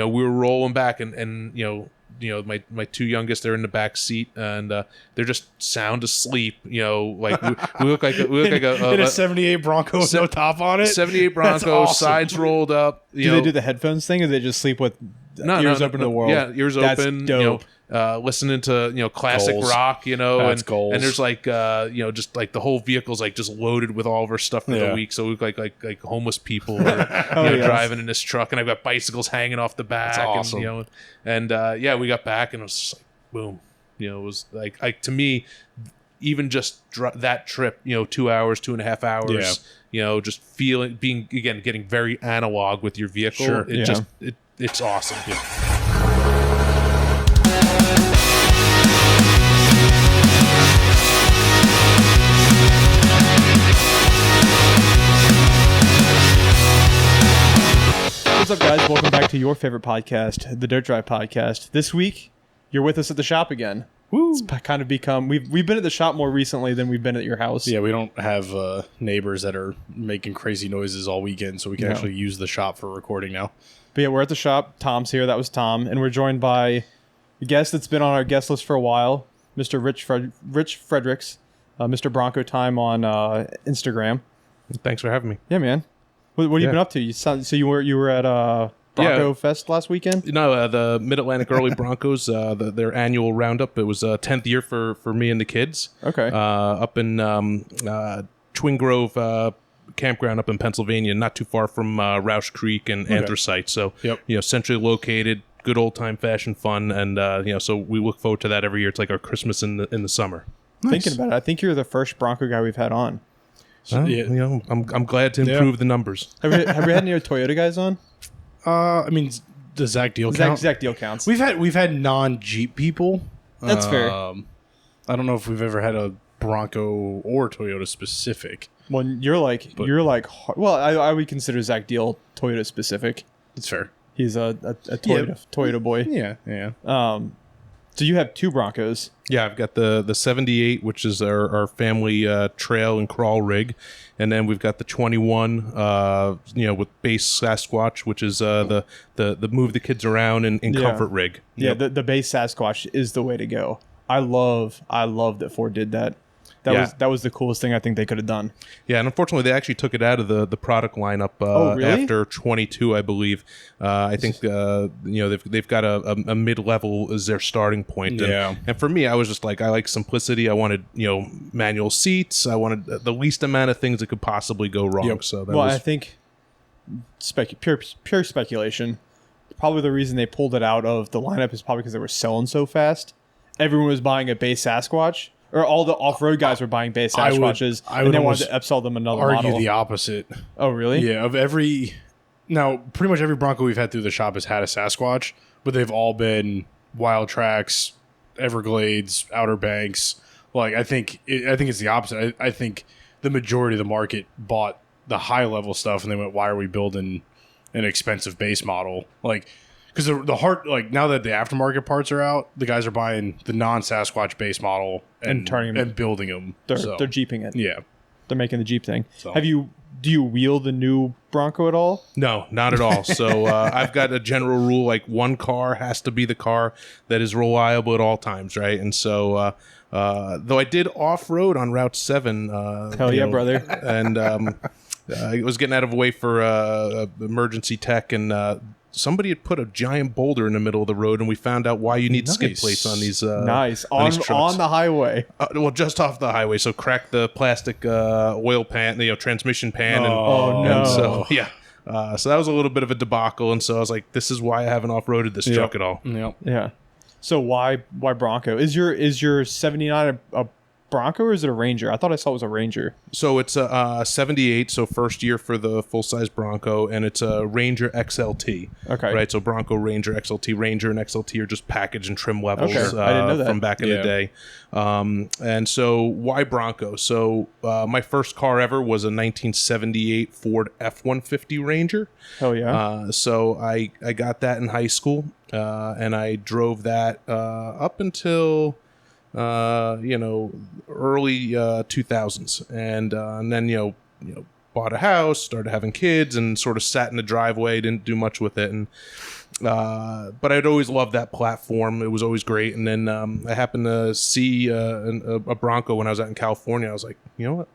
we were rolling back, and my two youngest, they're in the back seat, and they're just sound asleep. Like we look like a 78 Bronco with no top on it. 78 Bronco, awesome. Sides rolled up. Do they do the headphones thing, or do they just sleep with ears open to the world? Yeah, ears That's open. dope. Listening to classic Goals. rock, That's goals. and there's like just like the whole vehicle's like just loaded with all of our stuff for the week, so we look like homeless people driving in this truck, and I've got bicycles hanging off the back. That's awesome. And we got back, and it was just like boom, it was like to me, even just that trip, 2 hours, 2.5 hours, just getting very analog with your vehicle. Sure. It's awesome. What's up, guys? Welcome back to your favorite podcast, the Dirt Drive Podcast. This week, you're with us at the shop again. Woo. It's kind of become... We've been at the shop more recently than we've been at your house. Yeah, we don't have neighbors that are making crazy noises all weekend, so we can actually use the shop for recording now. But yeah, we're at the shop. Tom's here. That was Tom. And we're joined by a guest that's been on our guest list for a while, Mr. Rich Fredricks, Mr. Bronco Time on Instagram. Thanks for having me. Yeah, man. What have you been up to? You were at Bronco Fest last weekend? No, the Mid-Atlantic Early Broncos, their annual roundup. It was 10th year for me and the kids. Okay. Up in Twin Grove campground up in Pennsylvania, not too far from Roush Creek and Anthracite. So, centrally located, good old time fashion fun, and so we look forward to that every year. It's like our Christmas in the summer. Nice. Thinking about it, I think you're the first Bronco guy we've had on. I'm glad to improve the numbers. Have we had any Toyota guys on? I mean, does Zach Deal count? Zach Deal counts. We've had non-Jeep people. That's fair. I don't know if we've ever had a Bronco or Toyota specific. Well, I would consider Zach Deal Toyota specific. It's fair. He's a Toyota boy. Yeah. So you have two Broncos. Yeah, I've got the 78, which is our family trail and crawl rig, and then we've got the 21, with base Sasquatch, which is the move the kids around in comfort rig. Yeah, the base Sasquatch is the way to go. I love that Ford did that. That was the coolest thing I think they could have done. Yeah, and unfortunately, they actually took it out of the product lineup really? after 22, I believe. I think they've got a mid-level as their starting point. And for me, I was just like, I like simplicity. I wanted manual seats. I wanted the least amount of things that could possibly go wrong. Yep. So I think pure speculation. Probably the reason they pulled it out of the lineup is probably because they were selling so fast. Everyone was buying a base Sasquatch. Or all the off-road guys were buying base Sasquatches, and they wanted to upsell them another model. Argue the opposite. Oh, really? Yeah, now, pretty much every Bronco we've had through the shop has had a Sasquatch, but they've all been Wild Tracks, Everglades, Outer Banks. Like, I think it's the opposite. I think the majority of the market bought the high-level stuff, and they went, why are we building an expensive base model? Like... Because now that the aftermarket parts are out, the guys are buying the non-Sasquatch base model and turning them and building them. They're Jeeping it. Yeah, they're making the Jeep thing. So. Do you wheel the new Bronco at all? No, not at all. So I've got a general rule, like one car has to be the car that is reliable at all times, right? And so though I did off-road on Route 7. Hell yeah, brother. And I was getting out of the way for emergency tech, and somebody had put a giant boulder in the middle of the road, and we found out why you need skid plates on these. On the highway. Well, just off the highway. So cracked the plastic oil pan, transmission pan. No! And so so that was a little bit of a debacle, and so I was like, "This is why I haven't off-roaded this truck at all." Yep. Yeah. So why Bronco? Is your 79 a Bronco or is it a Ranger? I thought I saw it was a Ranger. So it's a 78, so first year for the full-size Bronco, and it's a Ranger XLT. Okay. Right, so Bronco, Ranger, XLT. Ranger and XLT are just package and trim levels. Okay. I didn't know that. From back in the day. And so why Bronco? So my first car ever was a 1978 Ford F-150 Ranger. Hell yeah. So I got that in high school, and I drove that up until... early 2000s, and then bought a house, started having kids, and sort of sat in the driveway, didn't do much with it, and But I'd always loved that platform. It was always great. And then I happened to see a Bronco when I was out in California. I was like, you know what?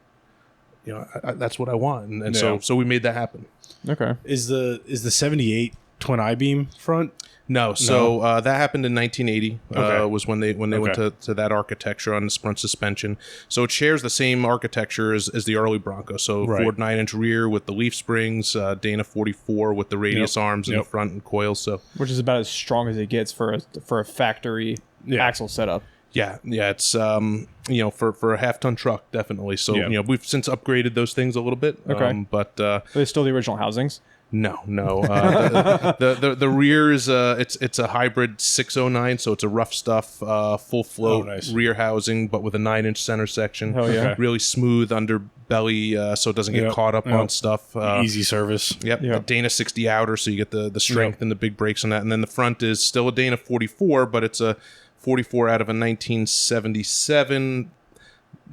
That's what I want. And so we made that happen. Okay. Is the 78 twin I-beam front? No, so that happened in 1980. Okay. Was when they went to that architecture on the front suspension. So it shares the same architecture as the early Bronco. So Ford 9-inch rear with the leaf springs, Dana 44 with the radius arms in the front and coils. So which is about as strong as it gets for a factory axle setup. Yeah, it's for a half-ton truck definitely. So we've since upgraded those things a little bit. Okay, but are they still the original housings? No. The rear is it's a hybrid 609, so it's a rough stuff, full float rear housing, but with a 9-inch center section. Hell yeah. Really smooth underbelly, so it doesn't get caught up on stuff. Easy service. Yep. A Dana 60 outer, so you get the strength and the big brakes on that. And then the front is still a Dana 44, but it's a 44 out of a 1977.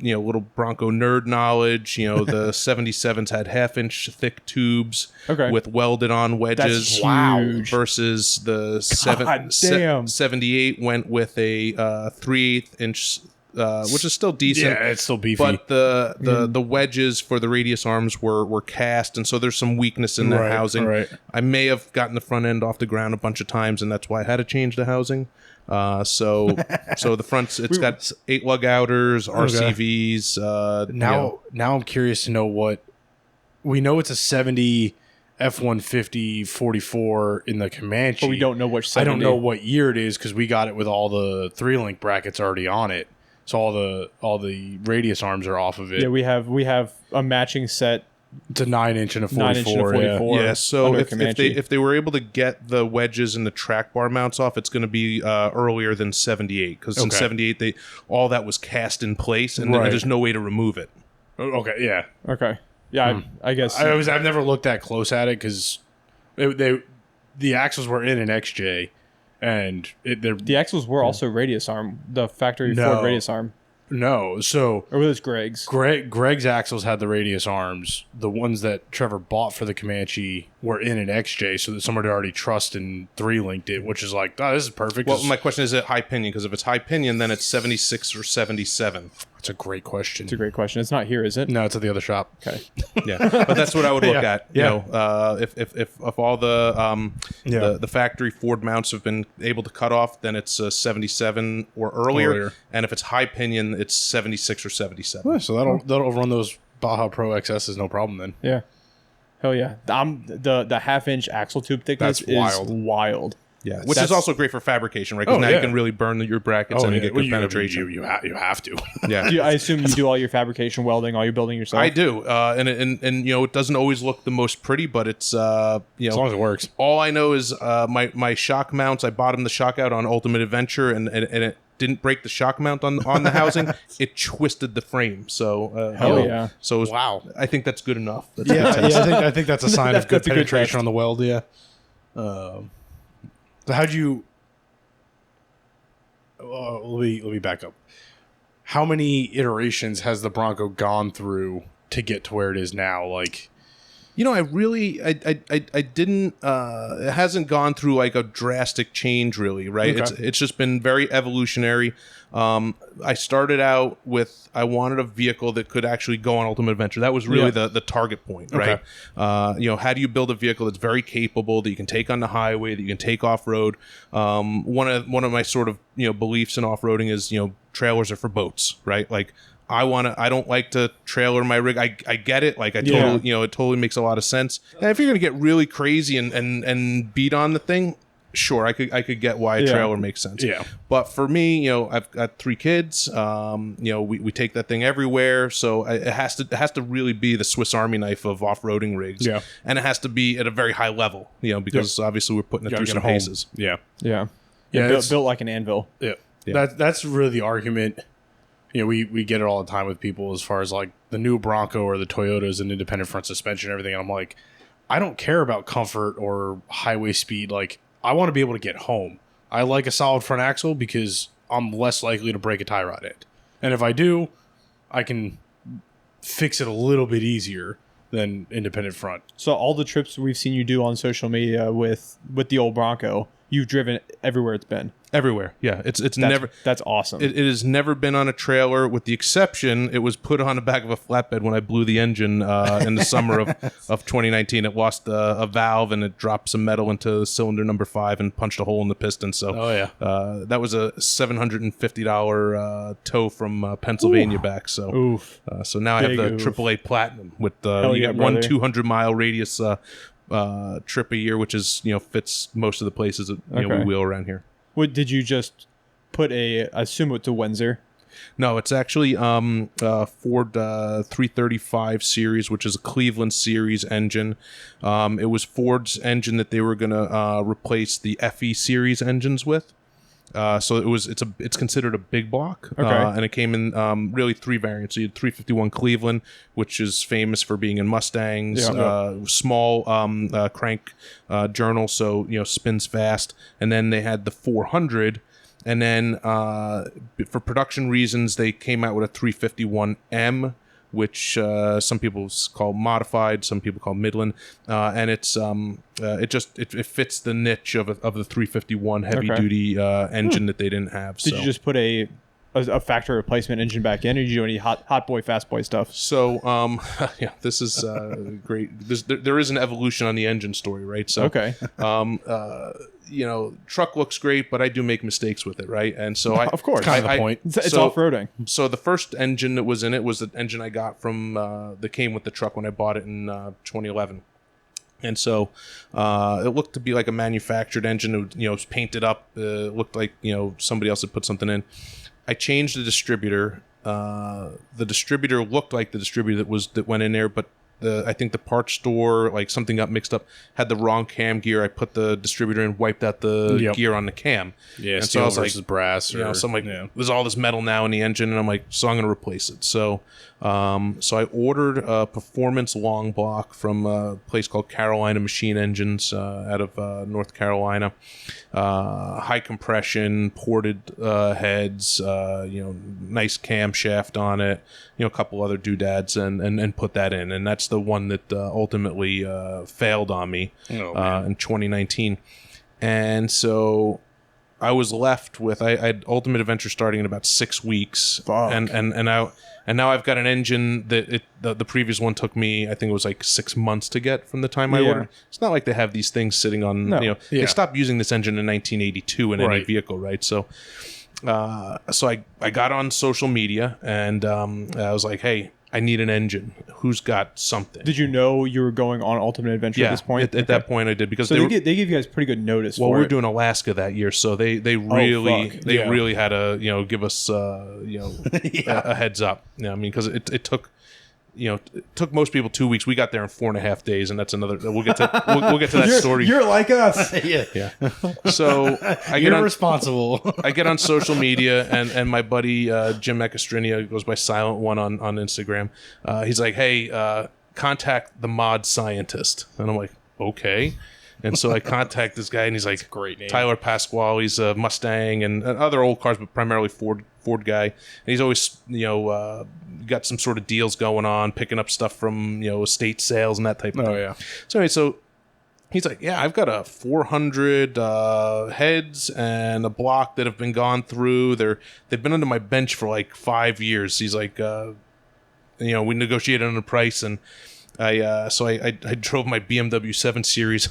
Little Bronco nerd knowledge. The 77s had 1/2-inch thick tubes with welded on wedges. That's versus the 78 went with a 3/8-inch, which is still decent. Yeah, it's still beefy. But the wedges for the radius arms were cast, and so there's some weakness in that housing. Right. I may have gotten the front end off the ground a bunch of times, and that's why I had to change the housing. So the front's got 8 lug outers, RCVs. Now I'm curious to know what we know. It's a 70 F-150 44 in the Comanche, but we don't know which 70. I don't know what year it is because we got it with all the 3-link brackets already on it. So all the radius arms are off of it. Yeah, we have a matching set. It's a 9-inch and a 44. 9-inch and a 44. Yeah, so if they were able to get the wedges and the track bar mounts off, it's going to be earlier than 78, because in 78 all that was cast in place, and there's no way to remove it. Okay, yeah. Okay. Yeah, I guess. I've never looked that close at it because the axles were in an XJ, and the axles were also radius arm, the factory Ford radius arm. No, so or was Greg's? Greg's axles had the radius arms. The ones that Trevor bought for the Comanche were in an XJ, so that somebody already trussed and 3-linked it, which is like, this is perfect. Well, my question is it high pinion? Because if it's high pinion, then it's 76 or 77. That's a great question. It's a great question. It's not here, is it? No, it's at the other shop. Okay. Yeah, but that's what I would look at. If all the factory Ford mounts have been able to cut off, then it's 77 or earlier. And if it's high pinion, it's 76 or 77. Yeah, so that'll run those Baja Pro XSs no problem then. Yeah. Hell yeah. The 1/2-inch axle tube thickness is wild. Yeah, which is also great for fabrication, right? Because now you can really burn your brackets and get good penetration. You have to. Yeah. I assume you do all your fabrication welding, all your building yourself. I do, and it doesn't always look the most pretty, but it's as long as it works. All I know is my shock mounts. I bottomed the shock out on Ultimate Adventure, and it didn't break the shock mount on the housing. It twisted the frame. So hell yeah. So it was, I think that's good enough. That's I think that's a sign of good penetration on the weld. Yeah. So how'd you? Let me back up. How many iterations has the Bronco gone through to get to where it is now? Like, I didn't. It hasn't gone through like a drastic change, really. Right? Okay. It's just been very evolutionary. I started out with I wanted a vehicle that could actually go on Ultimate Adventure. That was really the target point, right? Okay. How do you build a vehicle that's very capable, that you can take on the highway, that you can take off road? One of my sort of beliefs in off roading is trailers are for boats, right? Like I don't like to trailer my rig. I get it. Like totally, it totally makes a lot of sense. And if you're gonna get really crazy and beat on the thing, sure, I could get why a trailer makes sense. Yeah. But for me, I've got 3 kids. We take that thing everywhere, so it has to really be the Swiss Army knife of off-roading rigs. Yeah. And it has to be at a very high level, because obviously we're putting it through some paces. Yeah. Yeah. Built like an anvil. Yeah. That's really the argument. We get it all the time with people as far as like the new Bronco or the Toyotas and independent front suspension and everything. And I'm like, I don't care about comfort or highway speed. Like, I want to be able to get home. I like a solid front axle because I'm less likely to break a tie rod in it. And if I do, I can fix it a little bit easier. than independent front. So all the trips we've seen you do on social media with the old Bronco, you've driven everywhere it's been. Everywhere, yeah. That's awesome. It has never been on a trailer, with the exception it was put on the back of a flatbed when I blew the engine in the summer of 2019. It lost a valve and it dropped some metal into cylinder number 5 and punched a hole in the piston. So that was a $750 tow from Pennsylvania back. So so now I have the AAA Platinum with you get one 200-mile radius trip a year, which is fits most of the places that we wheel around here. What did you just put I assume it's a Windsor? No, it's actually Ford 335 series, which is a Cleveland series engine. It was Ford's engine that they were going to replace the FE series engines with. So it's considered a big block, and it came in really 3 variants. So you had 351 Cleveland, which is famous for being in Mustangs, small crank journal, so spins fast. And then they had the 400, and then for production reasons, they came out with a 351M, which some people call modified, some people call Midland, and it's it fits the niche of the 351 heavy duty engine that they didn't have. Did you just put a factory replacement engine back in, or did you do any hot boy, fast boy stuff? So this is great. There is an evolution on the engine story, right? So truck looks great, but I do make mistakes with it, right? And so of course, kind of the point. It's off-roading. So the first engine that was in it was the engine I got from that came with the truck when I bought it in 2011. And so it looked to be like a manufactured engine. It was painted up. It looked like somebody else had put something in. I changed the distributor. The distributor looked like the distributor that went in there, but I think the parts store, like something got mixed up, had the wrong cam gear. I put the distributor in, wiped out the gear on the cam. Yeah, and steel so I was versus like, brass. So I'm like, there's all this metal now in the engine, and I'm like, so I'm going to replace it. So I ordered a performance long block from a place called Carolina Machine Engines out of North Carolina. High compression, ported heads, nice camshaft on it, a couple other doodads, and put that in. And that's the one that ultimately failed on me in 2019. And so I was left with I had Ultimate Adventure starting in about 6 weeks. Fuck. And now I've got an engine that the previous one took me, I think it was like 6 months to get from the time I ordered. It's not like they have these things sitting on, they stopped using this engine in 1982 in any vehicle, right? So I got on social media and I was like, hey, I need an engine. Who's got something? Did you know you were going on Ultimate Adventure at this point? At that point I did, because so they give you guys pretty good notice. Well, we were doing Alaska that year, so they really had to give us a heads up. Because it took. It took most people 2 weeks. We got there in 4.5 days, and that's another. We'll get to we'll get to that story. You're like us. Yeah. So you're responsible. I get on social media, and my buddy Jim Ecastrinia, goes by Silent One on Instagram. He's like, hey, contact the mod scientist, and I'm like, okay. And so I contact this guy, and he's like, great name. Tyler Pasquale. He's a Mustang and other old cars, but primarily Ford guy. And he's always, got some sort of deals going on, picking up stuff from, estate sales and that type of thing. Oh, yeah. So anyway, so he's like, yeah, I've got a 400 heads and a block that have been gone through. They've been under my bench for like 5 years. He's like, we negotiated on the price, and I drove my BMW 7 Series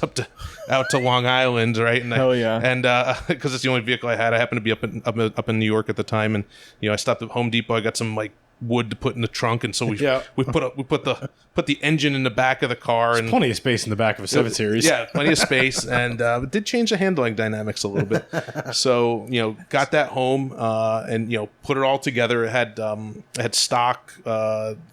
out to Long Island, right? And hell yeah! And because it's the only vehicle I had, I happened to be up in New York at the time, and I stopped at Home Depot. I got some like wood to put in the trunk, and so we put the engine in the back of the car. There's and plenty of space in the back of a 7 Series. Yeah, plenty of space, and it did change the handling dynamics a little bit. So got that home and put it all together. It had stock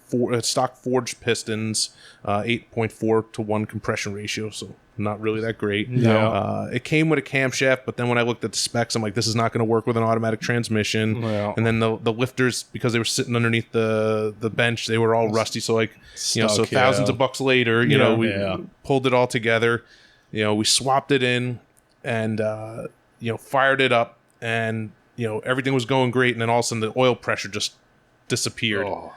forged pistons, 8.4 to 1 compression ratio, so not really that great. No. It came with a camshaft, but then when I looked at the specs, I'm like, this is not going to work with an automatic transmission. Well. And then the lifters, because they were sitting underneath the bench, they were all rusty. So thousands of bucks later, we pulled it all together. We swapped it in and fired it up, and everything was going great. And then all of a sudden the oil pressure just disappeared. Oh.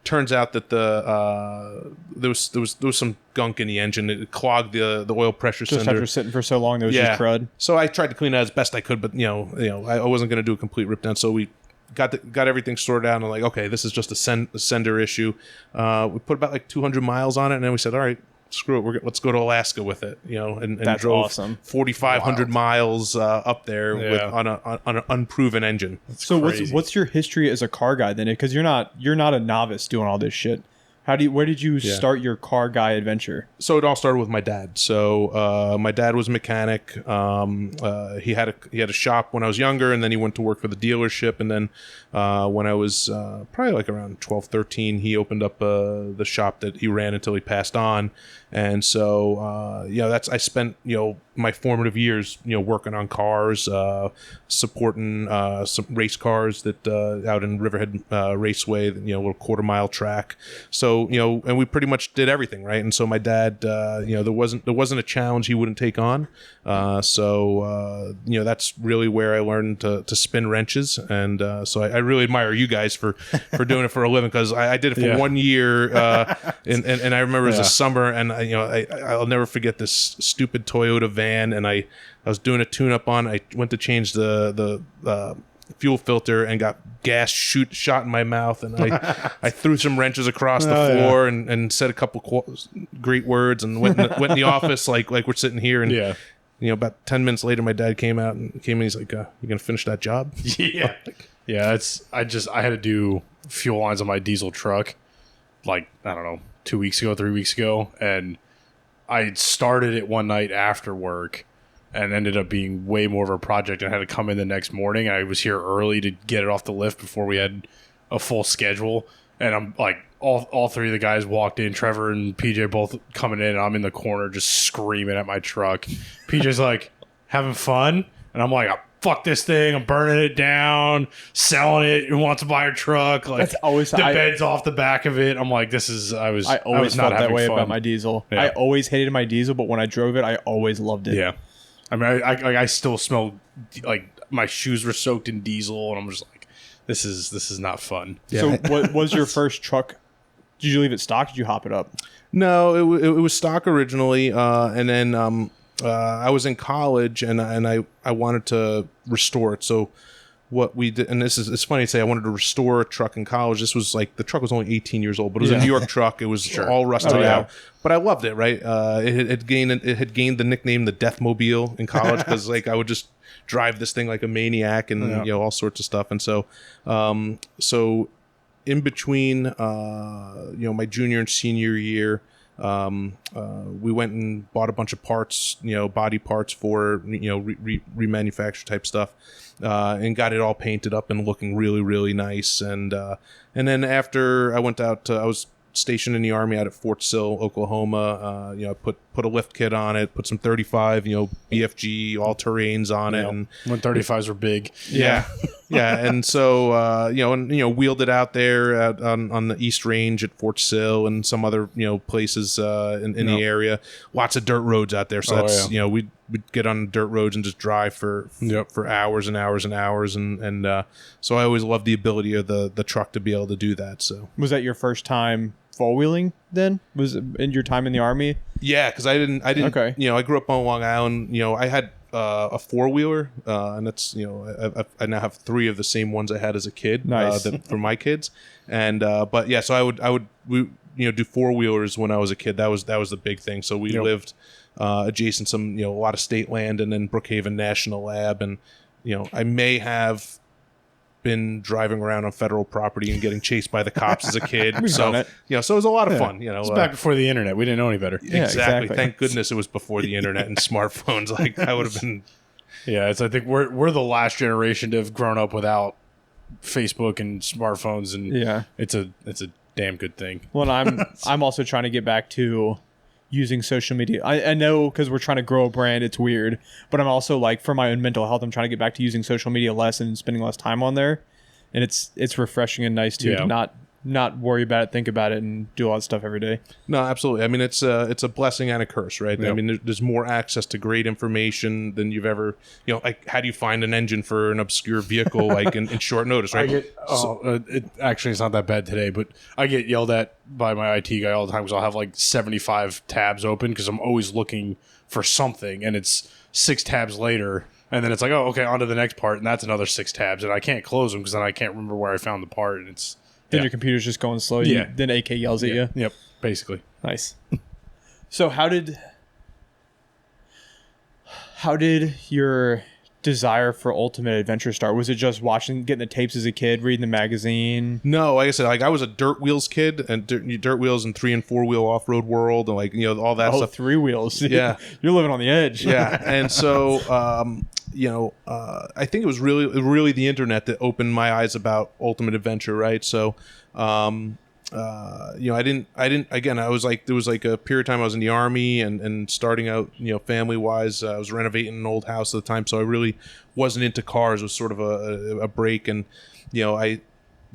turns out that there was some gunk in the engine. It clogged the oil pressure Just cylinder. after sitting for so long, there was just crud. So I tried to clean it as best I could, but I wasn't going to do a complete rip down. So we got everything sorted out, and I'm like, okay, this is just a sender issue. We put about like 200 miles on it, and then we said, all right, screw it, let's go to Alaska with it, and That's drove awesome. 4,500 miles up there on an unproven engine. So what's your history as a car guy then? Because you're not a novice doing all this shit. Where did you start your car guy adventure? So it all started with my dad. So my dad was a mechanic. He had a shop when I was younger, and then he went to work for the dealership. And then when I was probably like around 12, 13, he opened up the shop that he ran until he passed on. And so I spent my formative years working on cars, supporting some race cars that out in Riverhead Raceway, little quarter-mile track. So and we pretty much did everything, right? And so my dad, there wasn't a challenge he wouldn't take on. So that's really where I learned to spin wrenches, and so I really admire you guys for doing it for a living, because I did it for 1 year, and I remember it was a summer, and I'll never forget this stupid Toyota van, and I was doing a tune-up on. I went to change the fuel filter and got gas shot in my mouth, and I threw some wrenches across the floor and said a couple great words, and went in the office like we're sitting here, and about 10 minutes later, my dad came in. He's like, "You gonna finish that job?" Yeah, I had to do fuel lines on my diesel truck, like, I don't know, 3 weeks ago, and I started it one night after work, and ended up being way more of a project. I had to come in the next morning. I was here early to get it off the lift before we had a full schedule. And I'm like, all three of the guys walked in, Trevor and PJ both coming in, and I'm in the corner just screaming at my truck. PJ's like, having fun? And I'm like, fuck this thing, I'm burning it down, selling it. Who wants to buy a truck? Like, that's always the bed's off the back of it. I'm like, I always felt not that way fun about my diesel. Yeah. I always hated my diesel, but when I drove it, I always loved it. Yeah. I mean, I still smell like my shoes were soaked in diesel, and I'm just like, this is not fun. Yeah. So what was your first truck? Did you leave it stock? Did you hop it up? No, it was stock originally, and then I was in college, and I wanted to restore it. So what we did, and it's funny to say, I wanted to restore a truck in college. This was like, the truck was only 18 years old, but it was a New York truck. It was all rusted out, but I loved it. Right, it had gained the nickname the Deathmobile in college, because like I would just drive this thing like a maniac, and all sorts of stuff. And so in between my junior and senior year, we went and bought a bunch of parts, body parts for remanufacture type stuff, and got it all painted up and looking really, really nice. And then after I went out, I was stationed in the Army out at Fort Sill, Oklahoma. I put a lift kit on it, put some 35, BFG all terrains on it, and when 35s were big. Yeah. And so wheeled it out there on the East Range at Fort Sill and some other places in the area. Lots of dirt roads out there, so we'd get on dirt roads and just drive for hours and hours and hours, and so I always loved the ability of the truck to be able to do that. So was that your first time four-wheeling then? Was it in your time in the Army? Yeah, because I didn't. Okay. I grew up on Long Island. I had a four-wheeler, and that's I now have 3 of the same ones I had as a kid. Nice. For my kids, and but yeah, so we do four-wheelers when I was a kid. That was the big thing. So we lived adjacent some a lot of state land, and then Brookhaven National Lab, and I may have been driving around on federal property and getting chased by the cops as a kid. So so it was a lot of fun. It's back before the internet. We didn't know any better. Yeah, exactly. Thank goodness it was before the internet and smartphones. Like, I would have been. Yeah, I think we're the last generation to have grown up without Facebook and smartphones, and it's a damn good thing. Well, I'm also trying to get back to using social media. I know, because we're trying to grow a brand, it's weird, but I'm also, like, for my own mental health, I'm trying to get back to using social media less and spending less time on there, and it's refreshing and nice too to not not worry about it, think about it, and do all that stuff every day. No, absolutely. I mean, it's a blessing and a curse, right? Yep. I mean, there's more access to great information than you've ever, like how do you find an engine for an obscure vehicle like in short notice, right? It's not that bad today, but I get yelled at by my IT guy all the time because I'll have like 75 tabs open because I'm always looking for something, and it's 6 tabs later, and then it's like, oh, okay, on to the next part, and that's another 6 tabs, and I can't close them because then I can't remember where I found the part, and it's... Then your computer's just going slow. Yeah. Then AK yells at you. Yep, basically. Nice. So how did your desire for Ultimate Adventure start? Was it just getting the tapes as a kid, reading the magazine? No, like I said, like I was a Dirt Wheels kid, and Dirt Wheels and 3 and 4 wheel off road world, and like all that stuff. 3 wheels. Yeah, you're living on the edge. Yeah, and so I think it was really the internet that opened my eyes about Ultimate Adventure, right? So, I didn't. Again, I was like, there was like a period of time I was in the Army and starting out, family wise. I was renovating an old house at the time, so I really wasn't into cars. It was sort of a break, and I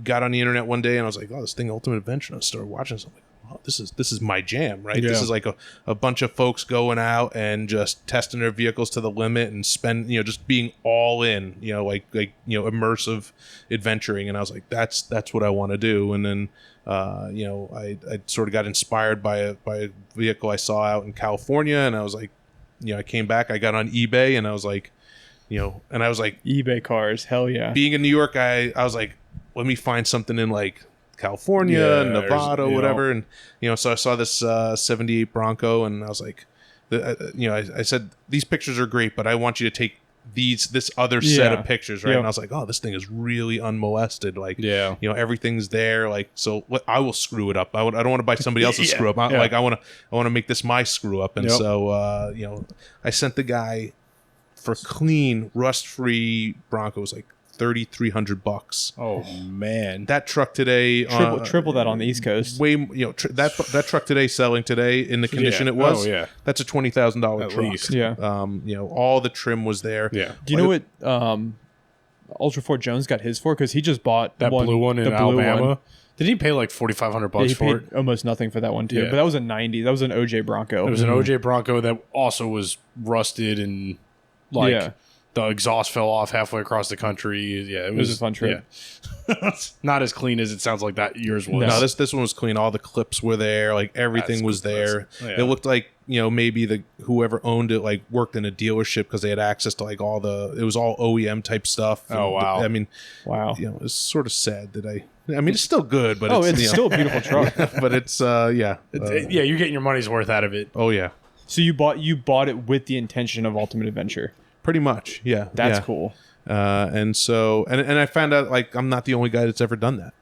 got on the internet one day and I was like, oh, this thing Ultimate Adventure. And I started watching something. Oh, this is my jam, right? Yeah. This is like a bunch of folks going out and just testing their vehicles to the limit and just being all in, immersive adventuring. And I was like, that's what I want to do. And then, I sort of got inspired by a vehicle I saw out in California, and I was like, I came back, I got on eBay, and I was like, eBay cars, hell yeah. Being in New York, I was like, let me find something in like California, Nevada, whatever. And, so I saw this 78 Bronco, and I was like, I said, these pictures are great, but I want you to take this other set of pictures, right? Yep. And I was like, oh, this thing is really unmolested. Like, everything's there. Like, so I will screw it up. I don't want to buy somebody else's screw up. Like, I want to make this my screw up. And so, I sent the guy for clean, rust-free Bronco. It was like $3,300. Oh man, that truck today, triple that on the East Coast. That truck today, selling today in the condition it was. That's a $20,000 truck. Least. Yeah. All the trim was there. Yeah. Do you know what Ultra Fort Jones got his for? Because he just bought that blue one in Alabama. One. Did he pay like $4,500 for it? Almost nothing for that one too. Yeah. But that was a 90. That was an OJ Bronco. It was an OJ Bronco that also was rusted and the exhaust fell off halfway across the country. Yeah, it was a fun trip. Yeah. Not as clean as it sounds like that yours was. No, this one was clean. All the clips were there. Like everything was there. It looked like maybe whoever owned it like worked in a dealership because they had access to like it was all OEM type stuff. Oh wow! I mean, wow. It's sort of sad that I mean, it's still good, but it's still a beautiful truck. But it's you're getting your money's worth out of it. Oh yeah. So you bought it with the intention of Ultimate Adventure. Pretty much, yeah. That's cool. And so, and I found out like I'm not the only guy that's ever done that.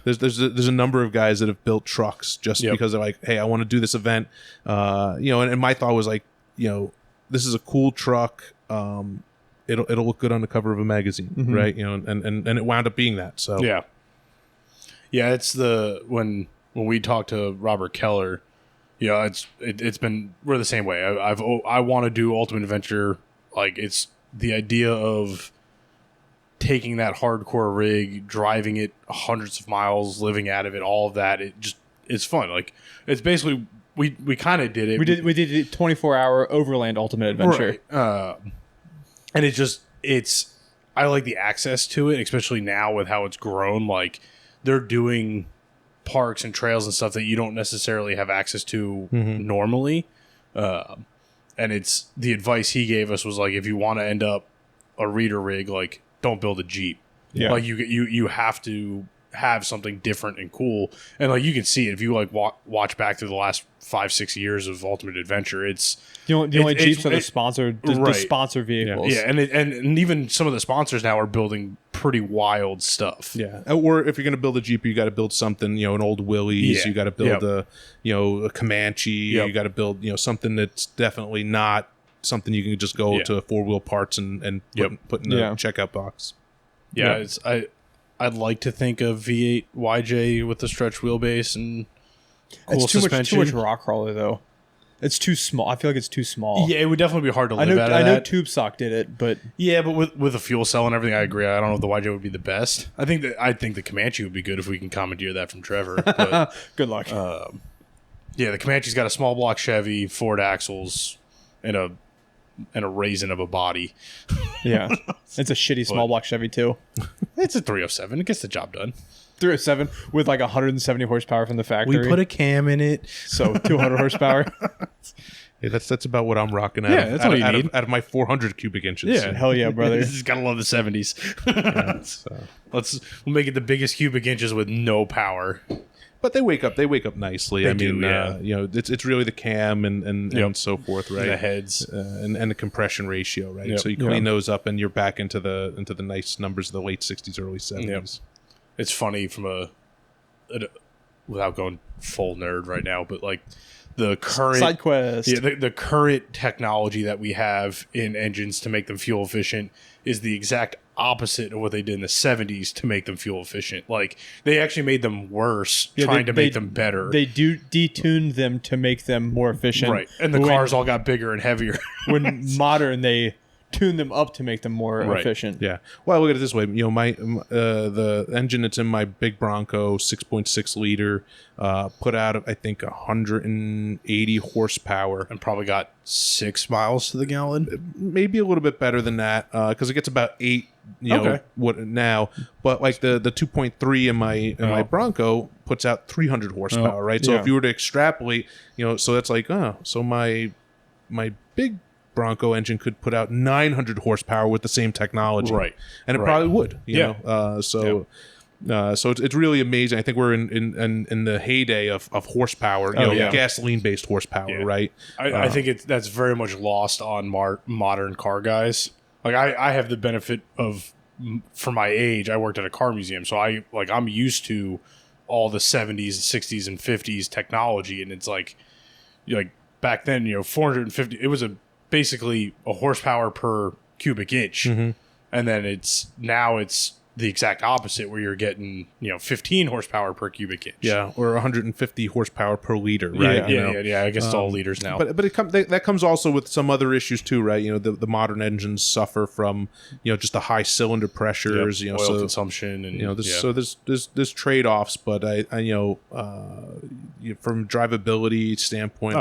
There's a number of guys that have built trucks just because they're like, hey, I want to do this event. And my thought was like, this is a cool truck. It'll look good on the cover of a magazine, right? And it wound up being that. So it's when we talked to Robert Keller, it's been we're the same way. I want to do Ultimate Adventure. Like, it's the idea of taking that hardcore rig, driving it hundreds of miles, living out of it, all of that. It's fun. Like, it's basically we kind of did it. We did a 24-hour overland Ultimate Adventure. Right. And I like the access to it, especially now with how it's grown. Like, they're doing parks and trails and stuff that you don't necessarily have access to normally. And it's the advice he gave us was like, if you want to end up a reader rig, like, don't build a Jeep. Yeah. Like you have to have something different and cool. And like you can see it if you like watch back through the last 5-6 years of Ultimate Adventure. It's the only Jeeps are the sponsored sponsor vehicles. Yeah, and even some of the sponsors now are building pretty wild stuff. Yeah, or if you're going to build a Jeep, you got to build something. An old Willys. You got to build a Comanche. You got to build something that's definitely not something you can just go to 4-wheel parts and put in the checkout box. Yeah, I'd like to think of V8 YJ with the stretch wheelbase and cool suspension. Too much rock crawler though. It's too small. I feel like it's too small. Yeah, it would definitely be hard to live out of I know that. Tube Sock did it, but Yeah, but with a fuel cell and everything, I agree. I don't know if the YJ would be the best. I think the Comanche would be good if we can commandeer that from Trevor. But, good luck. yeah, the Comanche's got a small block Chevy, Ford axles, and a raisin of a body. Yeah, it's a shitty small block Chevy too. It's a 307. It gets the job done. 307 with like 170 horsepower from the factory. We put a cam in it, so 200 horsepower. Yeah, that's about what I'm rocking out. Yeah, of, that's out, what you out, need. Of, out of my 400 cubic inches. Yeah. Hell yeah, brother. This is gotta love the 70s. Yeah, so. We'll make it the biggest cubic inches with no power. But they wake up nicely. They I mean, do, yeah. it's really the cam and so forth, right? The heads and the compression ratio, right? Yep. So you clean those up, and you're back into the nice numbers of the late 60s, early 70s. Yep. It's funny from without going full nerd right now, but like the current Side quest. Yeah, the current technology that we have in engines to make them fuel efficient is the exact opposite of what they did in the 70s to make them fuel efficient. Like they actually made them worse, trying to make them better. They detuned them to make them more efficient. Right. And the cars all got bigger and heavier. When modern, they tune them up to make them more efficient. Yeah. Well, look at it this way. You know, the engine that's in my big Bronco, 6.6 liter, put out I think 180 horsepower, and probably got 6 miles to the gallon. Maybe a little bit better than that, because it gets about 8. You know what now? But like the 2.3 in my Bronco puts out 300 horsepower, right? So if you were to extrapolate, you know, so that's like so my big Bronco engine could put out 900 horsepower with the same technology, right? And it probably would, you know. So it's really amazing. I think we're in the heyday of horsepower, gasoline based horsepower, right? I think that's very much lost on modern car guys. Like I have the benefit of, for my age, I worked at a car museum, so I'm used to all the 70s, 60s, and 50s technology, and it's like back then, 450. It was basically a horsepower per cubic inch, and then it's the exact opposite, where you're getting 15 horsepower per cubic inch. Yeah, or 150 horsepower per liter, right? Yeah. I guess it's all liters now. But that comes also with some other issues too, right? You know, the modern engines suffer from just the high cylinder pressures, oil consumption, and so there's trade offs. But I from drivability standpoint,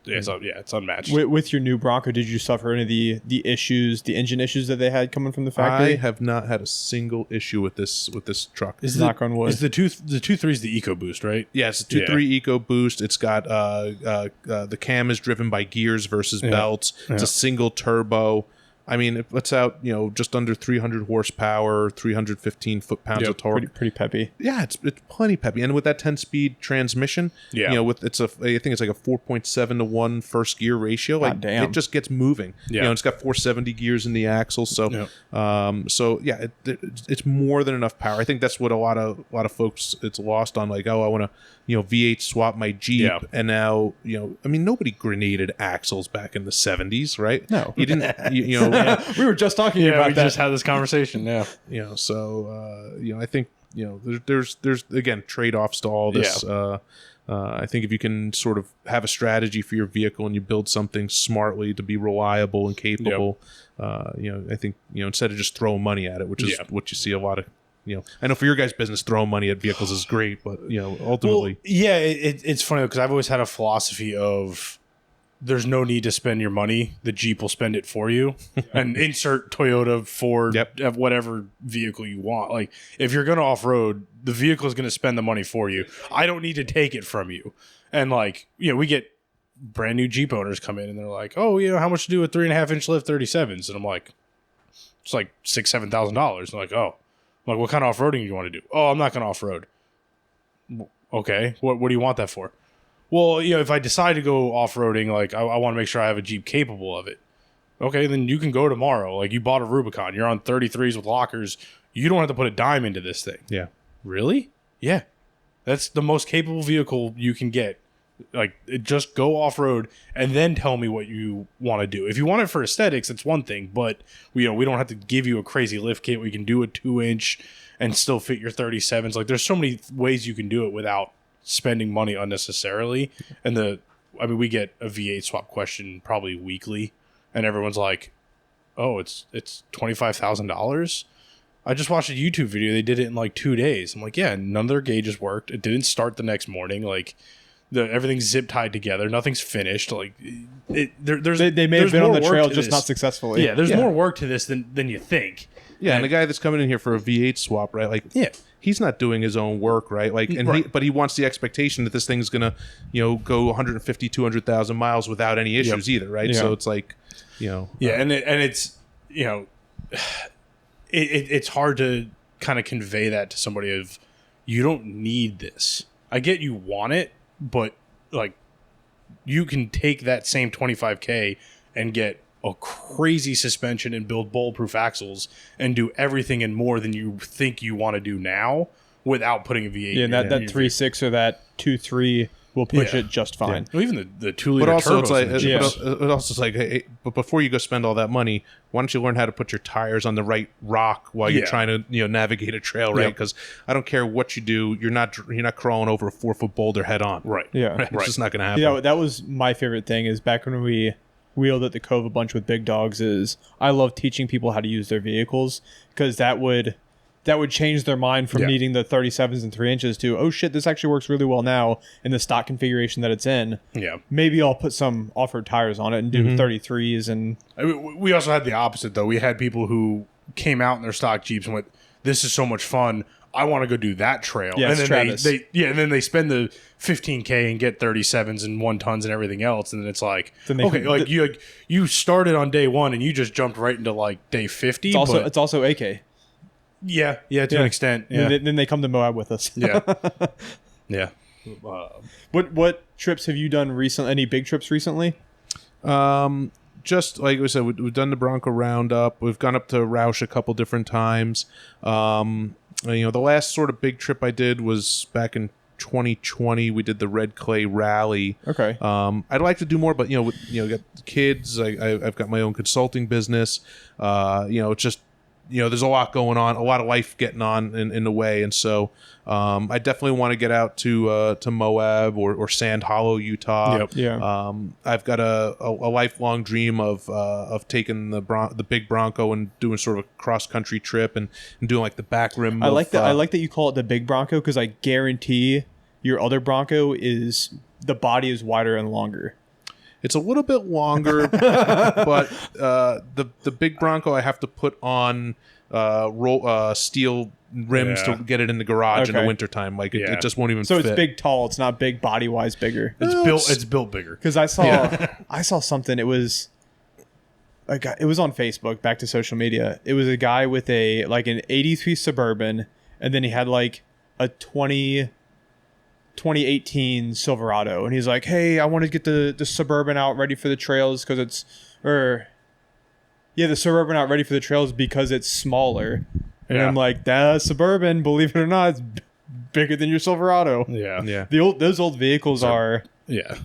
it's unmatched. With your new Bronco, did you suffer any of the engine issues that they had coming from the factory? I have not had a single issue with this truck. Knock on wood. Is the 2.3 is the EcoBoost, right? Yeah, it's a 2.3 EcoBoost. It's got the cam is driven by gears versus belts. It's a single turbo. I mean, it puts out just under 300 horsepower, 315 foot-pounds of torque. Pretty peppy. Yeah, it's plenty peppy, and with that 10-speed transmission, I think it's like a 4.7 to 1 first gear ratio. Like it just gets moving. Yeah, it's got 470 gears in the axle, so it's more than enough power. I think that's what a lot of folks it's lost on. Like, I want to V8 swap my Jeep, and now I mean, nobody grenaded axles back in the 70s, right? No, you didn't. We were just talking about that. We just had this conversation. Yeah. So I think there's again trade-offs to all this. I think if you can sort of have a strategy for your vehicle and you build something smartly to be reliable and capable, I think instead of just throwing money at it, which is what you see a lot of. I know for your guys' business, throwing money at vehicles is great, but ultimately, it's funny because I've always had a philosophy of, there's no need to spend your money. The Jeep will spend it for you. And insert Toyota, Ford, whatever vehicle you want. Like, if you're going to off-road, the vehicle is going to spend the money for you. I don't need to take it from you. And we get brand new Jeep owners come in and they're like, oh, how much to do a 3.5-inch lift 37s? And I'm like, it's like $6,000-$7,000. They're like, oh. I'm like, what kind of off-roading do you want to do? Oh, I'm not going to off-road. Okay. What do you want that for? Well, if I decide to go off-roading, like, I want to make sure I have a Jeep capable of it. Okay, then you can go tomorrow. Like, you bought a Rubicon. You're on 33s with lockers. You don't have to put a dime into this thing. Yeah. Really? Yeah. That's the most capable vehicle you can get. Like, just go off-road and then tell me what you want to do. If you want it for aesthetics, it's one thing. But, we don't have to give you a crazy lift kit. We can do a 2-inch and still fit your 37s. Like, there's so many ways you can do it without spending money unnecessarily. And I mean, we get a V8 swap question probably weekly, and everyone's like, "Oh, it's $25,000." I just watched a YouTube video. They did it in like 2 days. I'm like, yeah, none of their gauges worked. It didn't start the next morning. Like, everything's zip tied together. Nothing's finished. Like, they may have been on the trail, just not successfully. Yeah, there's more work to this than you think. Yeah, and the guy that's coming in here for a V8 swap, right? Like, he's not doing his own work, right? Like, and but he wants the expectation that this thing's gonna, go 150, 200,000 miles without any issues either, right? Yeah. So it's like, and it's it's hard to kind of convey that to somebody of, you don't need this. I get you want it, but like, you can take that same 25K and get a crazy suspension and build bulletproof axles and do everything and more than you think you want to do now without putting a V8. Yeah, and that 3.6 or that 2.3 will push it just fine. Well, even the 2-liter but also it's turbos. like, it also is like, hey, but before you go spend all that money, why don't you learn how to put your tires on the right rock while you're trying to navigate a trail, right? Because I don't care what you do, you're not crawling over a 4-foot boulder head on, right? Yeah, right? It's just not going to happen. Yeah, that was my favorite thing. Is back when we wheeled at the Cove a bunch with big dogs. Is I love teaching people how to use their vehicles, because that would change their mind from needing the 37s and 3 inches to, oh shit, this actually works really well now in the stock configuration that it's in. Yeah. Maybe I'll put some off-road tires on it and do 33s. And I mean, we also had the opposite, though. We had people who came out in their stock Jeeps and went, this is so much fun, I want to go do that trail. Yeah, and then Travis. and then they spend the $15K and get 37s and 1-tons and everything else, and then it's like, you started on day 1 and you just jumped right into like day 50. It's also AK. Yeah, to an extent. Yeah. Then they come to Moab with us. Yeah. Yeah. What trips have you done recently? Any big trips recently? Just like we said, we've done the Bronco Roundup. We've gone up to Roush a couple different times. The last sort of big trip I did was back in 2020. We did the Red Clay Rally. Okay. I'd like to do more, but got kids. I've got my own consulting business. It's just, there's a lot going on, a lot of life getting on in the way, and so I definitely want to get out to Moab or Sand Hollow, Utah. Yep. Yeah. I've got a lifelong dream of taking the big Bronco and doing sort of a cross country trip and doing like the back rim. I like that you call it the big Bronco, because I guarantee your other Bronco the body is wider and longer. It's a little bit longer, but the big Bronco I have to put on steel rims to get it in the garage in the wintertime. Like it just won't even fit. So it's big, tall. It's not big body wise bigger. It's built bigger. Because I saw something. It was a guy. It was on Facebook. Back to social media. It was a guy with an 83 Suburban, and then he had like a 2018 Silverado, and he's like, hey, I want to get the Suburban out ready for the trails because the Suburban out ready for the trails because it's smaller. And I'm like, that Suburban, believe it or not, is bigger than your Silverado. Yeah. Those old vehicles are. Yeah.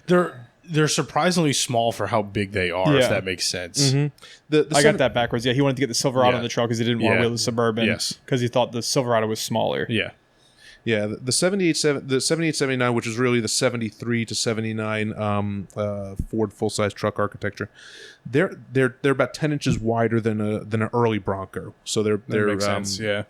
They're surprisingly small for how big they are, if that makes sense. Mm-hmm. I got that backwards. Yeah, he wanted to get the Silverado on the trail because he didn't want to wheel the Suburban. Yes. Because he thought the Silverado was smaller. Yeah. Yeah, the 7879, which is really the 73 to 79 Ford full-size truck architecture, they're about 10 inches wider than an early Bronco. So that makes sense. Yeah,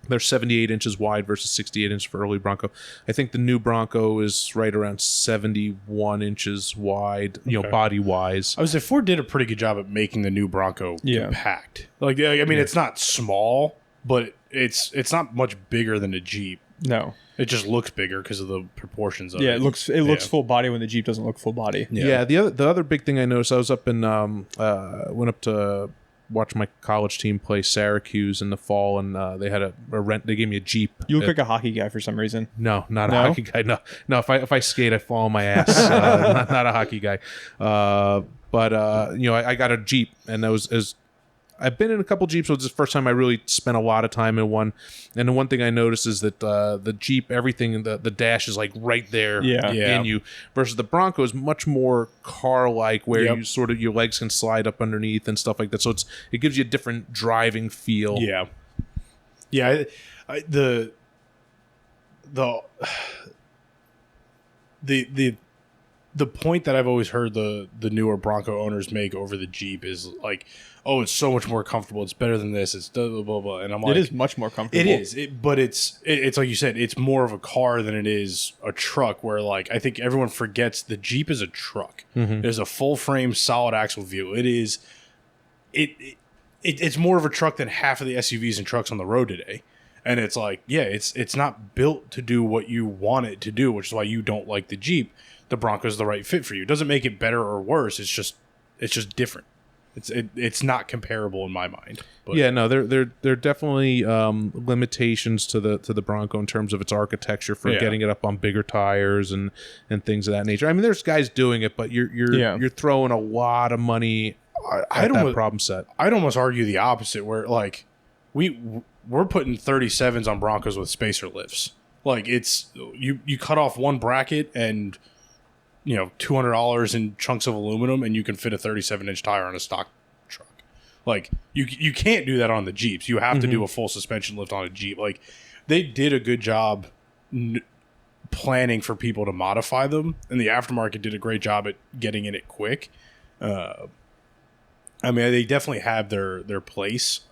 they're 78 inches wide versus 68 inches for early Bronco. I think the new Bronco is right around 71 inches wide, body-wise. I was say Ford did a pretty good job at making the new Bronco compact. Like, I mean, it's not small, but it's not much bigger than a Jeep. No, it just looks bigger because of the proportions of it. Yeah, it looks full body when the Jeep doesn't look full body. Yeah. The other big thing I noticed, I was up in went up to watch my college team play Syracuse in the fall, and they had a rent. They gave me a Jeep. You look like a hockey guy for some reason. No, not a hockey guy. No. If I skate, I fall on my ass. Not a hockey guy. But I got a Jeep, and I've been in a couple Jeeps, so it's the first time I really spent a lot of time in one. And the one thing I noticed is that the Jeep, everything, the dash is like right there in you, versus the Bronco is much more car-like, where you sort of, your legs can slide up underneath and stuff like that. So it gives you a different driving feel. Yeah. Yeah. The the point that I've always heard the newer Bronco owners make over the Jeep is like, oh, it's so much more comfortable. It's better than this. It's blah, blah, blah, blah. And I'm like... It is much more comfortable. It is. But it's like you said, it's more of a car than it is a truck, where like I think everyone forgets the Jeep is a truck. There's a full frame, solid axle view. It is... It's more of a truck than half of the SUVs and trucks on the road today. And it's like, yeah, it's not built to do what you want it to do, which is why you don't like the Jeep. The Bronco is the right fit for you. It doesn't make it better or worse. It's just different. It's not comparable in my mind. But. Yeah, no, there are definitely limitations to the Bronco in terms of its architecture for getting it up on bigger tires and things of that nature. I mean, there's guys doing it, but you're throwing a lot of money at that problem set. I'd almost argue the opposite, where like we're putting 37s on Broncos with spacer lifts. Like it's you cut off one bracket and $200 in chunks of aluminum, and you can fit a 37-inch tire on a stock truck. Like you can't do that on the Jeeps. You have to do a full suspension lift on a Jeep. Like they did a good job planning for people to modify them, and the aftermarket did a great job at getting in it quick. I mean, they definitely have their place.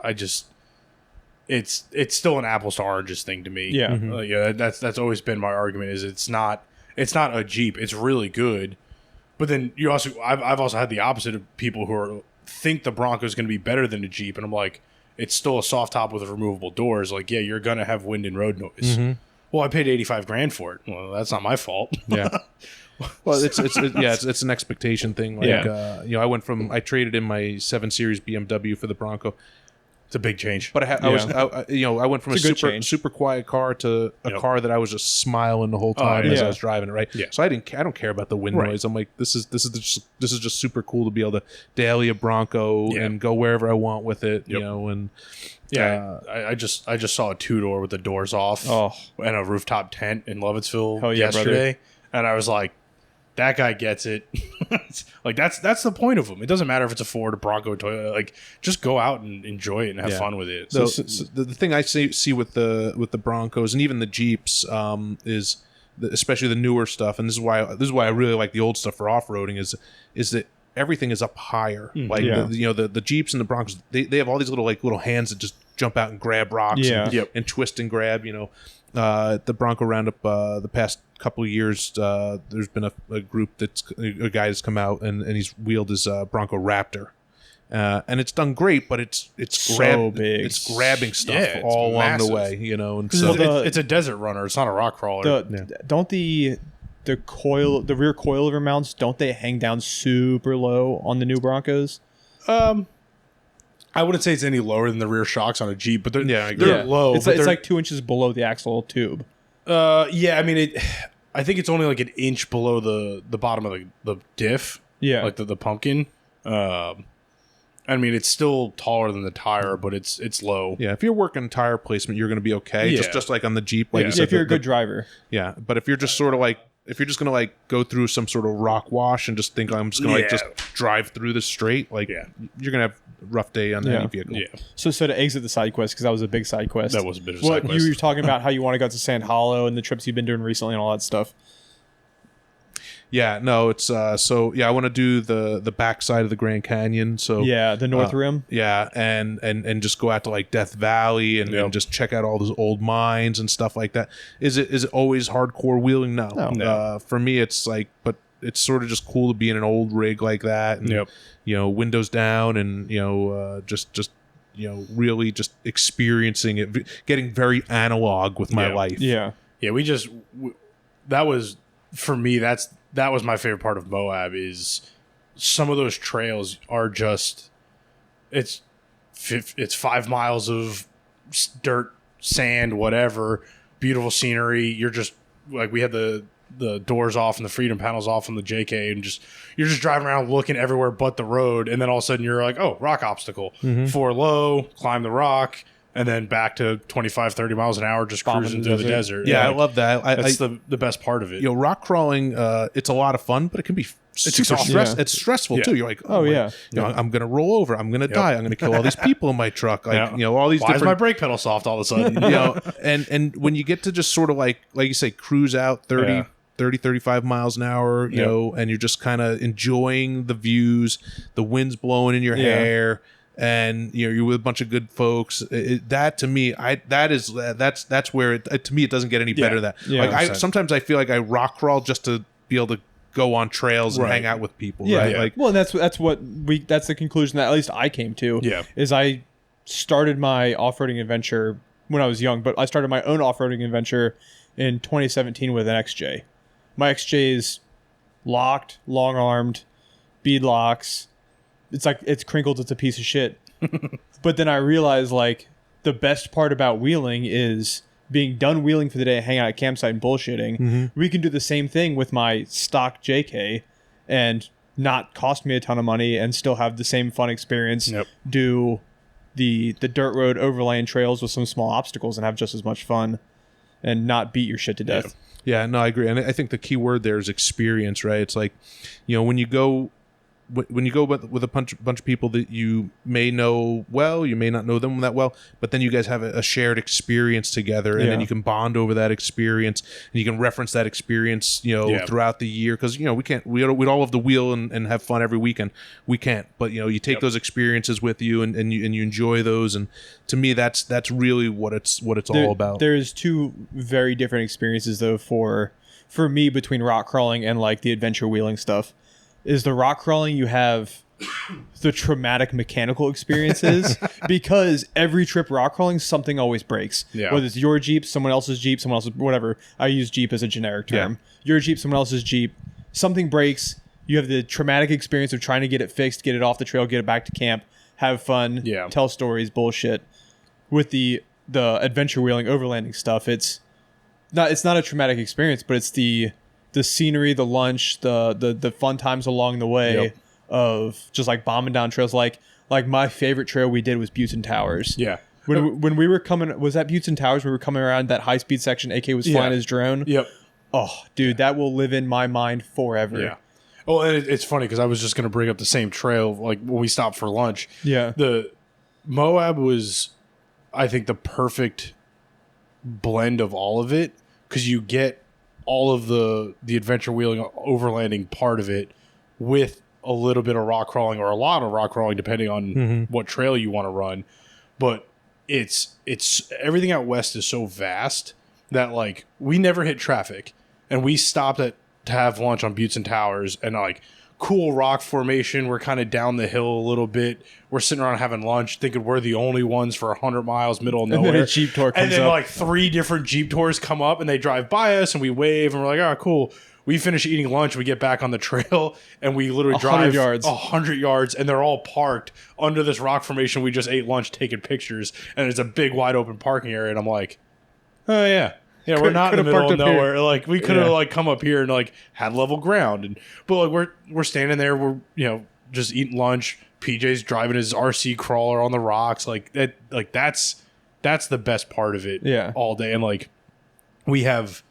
It's still an apples to oranges thing to me. Yeah, that's always been my argument. Is it's not a Jeep. It's really good, but then I've also had the opposite of people who think the Bronco is going to be better than a Jeep, and I'm like, it's still a soft top with removable doors. Like, yeah, you're going to have wind and road noise. Well, I paid $85,000 for it. Well, that's not my fault. Yeah. Well, it's an expectation thing. Like, I traded in my 7 Series BMW for the Bronco. It's a big change. But I went from a super quiet car to a car that I was just smiling the whole time as I was driving it. Right. Yeah. So I don't care about the wind noise. I'm like, this is just super cool to be able to daily a Bronco and go wherever I want with it. Yep. And I just saw a 2-door with the doors off and a rooftop tent in Lovettsville yesterday, and I was like, that guy gets it. Like that's the point of them. It doesn't matter if it's a Ford, a Bronco, Toyota. Like just go out and enjoy it and have fun with it. So the thing I see with the Broncos and even the Jeeps is especially the newer stuff, and this is why I really like the old stuff for off-roading is that everything is up higher. Like the Jeeps and the Broncos, they have all these little hands that just jump out and grab rocks and twist and grab. The Bronco Roundup the past couple of years, there's been a group a guy that's come out and he's wheeled his Bronco Raptor, and it's done great, but it's so big. It's grabbing stuff all along the way, and so it's a desert runner. It's not a rock crawler. Don't the rear coilover mounts, don't they hang down super low on the new Broncos? I wouldn't say it's any lower than the rear shocks on a Jeep, but they're low. It's like 2 inches below the axle tube. I mean, I think it's only like an inch below the bottom of the diff. Yeah, like the pumpkin. I mean, it's still taller than the tire, but it's low. Yeah, if you're working tire placement, you're going to be okay. Yeah. Just like on the Jeep, like you said, if you're a good driver. Yeah, but if you're just sort of like. If you're just gonna go through some sort of rock wash and just think I'm just gonna just drive through this straight, you're gonna have a rough day on any vehicle. Yeah. So to exit the side quest, because that was a big side quest. That was a bit of a side quest. You were talking about how you want to go to Sand Hollow and the trips you've been doing recently and all that stuff. Yeah, no, it's I want to do the back side of the Grand Canyon. So the North Rim. Yeah, and just go out to like Death Valley and just check out all those old mines and stuff like that. Is it always hardcore wheeling? No. For me, it's like, but it's sort of just cool to be in an old rig like that. And, windows down and just really just experiencing it, getting very analog with my life. Yeah. That was for me. That was my favorite part of Moab. Is some of those trails are just it's 5 miles of dirt, sand, whatever, beautiful scenery. You're just like, we had the doors off and the freedom panels off on the JK, and you're just driving around looking everywhere but the road, and then all of a sudden you're like, oh, rock obstacle, 4 low, climb the rock. And then back to 25, 30 miles an hour, just cruising through the desert. Yeah, I love that. That's the best part of it. Rock crawling, it's a lot of fun, but it can be super stressful. Yeah. It's stressful too. You're like, I'm going to roll over. I'm going to die. I'm going to kill all these people in my truck. Like, all these. Why is my brake pedal soft all of a sudden? And when you get to just sort of like you say, cruise out 30 30, 35 miles an hour, you know, and you're just kind of enjoying the views, the wind's blowing in your hair, and you know you're with a bunch of good folks. That to me, that's where to me it doesn't get any better than that. Like sometimes I feel like I rock crawl just to be able to go on trails and hang out with people. Right? Like, well, and that's the conclusion that at least I came to. Is I started my off-roading adventure when I was young, but I started my own off-roading adventure in 2017 with an XJ. My XJ is locked, long-armed, bead locks. It's like it's crinkled. It's a piece of shit. But then I realized like the best part about wheeling is being done wheeling for the day, hang out at campsite and bullshitting. We can do the same thing with my stock JK and not cost me a ton of money and still have the same fun experience. Do the dirt road overland trails with some small obstacles and have just as much fun and not beat your shit to death. Yeah, no, I agree. And I think the key word there is experience, right? It's like, you know, when you go with a bunch of people that you may know well, you may not know them that well, but then you guys have a shared experience together, and then you can bond over that experience, and you can reference that experience, you know, throughout the year. Because you know we'd all love to wheel and have fun every weekend. We can't, but you know, you take those experiences with you, and you enjoy those. And to me, that's really what it's all about. There's two very different experiences though for me between rock crawling and like the adventure wheeling stuff. Is the rock crawling you have the traumatic mechanical experiences because every trip rock crawling something always breaks. Whether it's your Jeep, someone else's Jeep, someone else's whatever. I use Jeep as a generic term. Your Jeep, someone else's Jeep. Something breaks. You have the traumatic experience of trying to get it fixed, get it off the trail, get it back to camp, have fun, tell stories, bullshit. With the adventure wheeling, overlanding stuff, it's not a traumatic experience, but it's the scenery, the lunch, the fun times along the way of just like bombing down trails. Like my favorite trail we did was Buttes and Towers. When we were coming, was that Buttes and Towers? We were coming around that high speed section. AK was flying his drone. Oh, dude, that will live in my mind forever. Oh, and it's funny because I was just going to bring up the same trail like when we stopped for lunch. The Moab was, I think, the perfect blend of all of it because you get all of the adventure wheeling, overlanding part of it with a little bit of rock crawling or a lot of rock crawling depending on what trail you want to run. But it's everything out west is so vast that like we never hit traffic and we stopped to have lunch on Buttes and Towers and like cool rock formation. We're kind of down the hill a little bit. We're sitting around having lunch thinking we're the only ones for 100 miles middle of nowhere. And then a Jeep tour comes up. And then up. like 3 different Jeep tours come up and they drive by us and we wave and we're like, oh, cool. We finish eating lunch. We get back on the trail and we literally drive 100 yards and they're all parked under this rock formation. We just ate lunch taking pictures and it's a big wide open parking area. And I'm like, oh yeah. Yeah, we're not in the middle of nowhere. Here. Like we could have like come up here and like had level ground, but like we're standing there. We're just eating lunch. PJ's driving his RC crawler on the rocks. Like that. Like that's the best part of it. All day. And like we have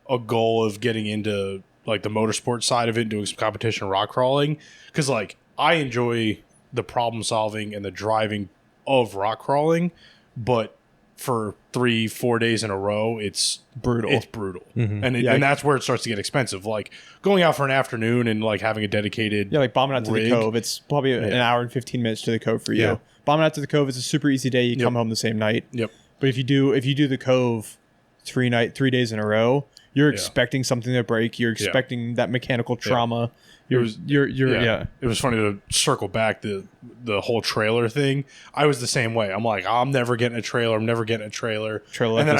a goal of getting into like the motorsport side of it, and doing some competition rock crawling because like I enjoy the problem solving and the driving of rock crawling, but for 3-4 days in a row, it's brutal. And that's where it starts to get expensive. Like going out for an afternoon and like having a dedicated like bombing out to the Cove. It's probably an hour and 15 minutes to the Cove for you. Bombing out to the Cove is a super easy day. You come home the same night. But if you do the Cove 3 days in a row, you're expecting something to break. You're expecting that mechanical trauma. It was funny to circle back the whole trailer thing. I was the same way. I'm like, I'm never getting a trailer. And then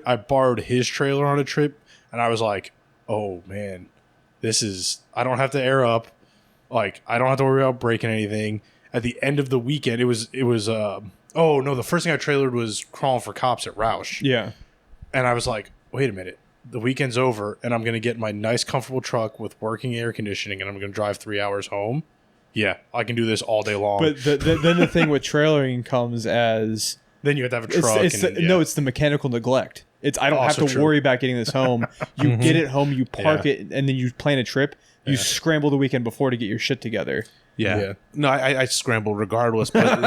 I borrowed his trailer on a trip, and I was like, oh man, I don't have to air up. Like I don't have to worry about breaking anything. At the end of the weekend, it was the first thing I trailered was Crawling for Cops at Roush. And I was like, wait a minute. The weekend's over and I'm going to get my nice comfortable truck with working air conditioning and I'm going to drive 3 hours home. Yeah, I can do this all day long. But then the thing with trailering comes as... Then you have to have a truck. It's the mechanical neglect. I don't have to worry about getting this home. You get it home, you park it, and then you plan a trip. You scramble the weekend before to get your shit together. Yeah. No, I scrambled regardless. But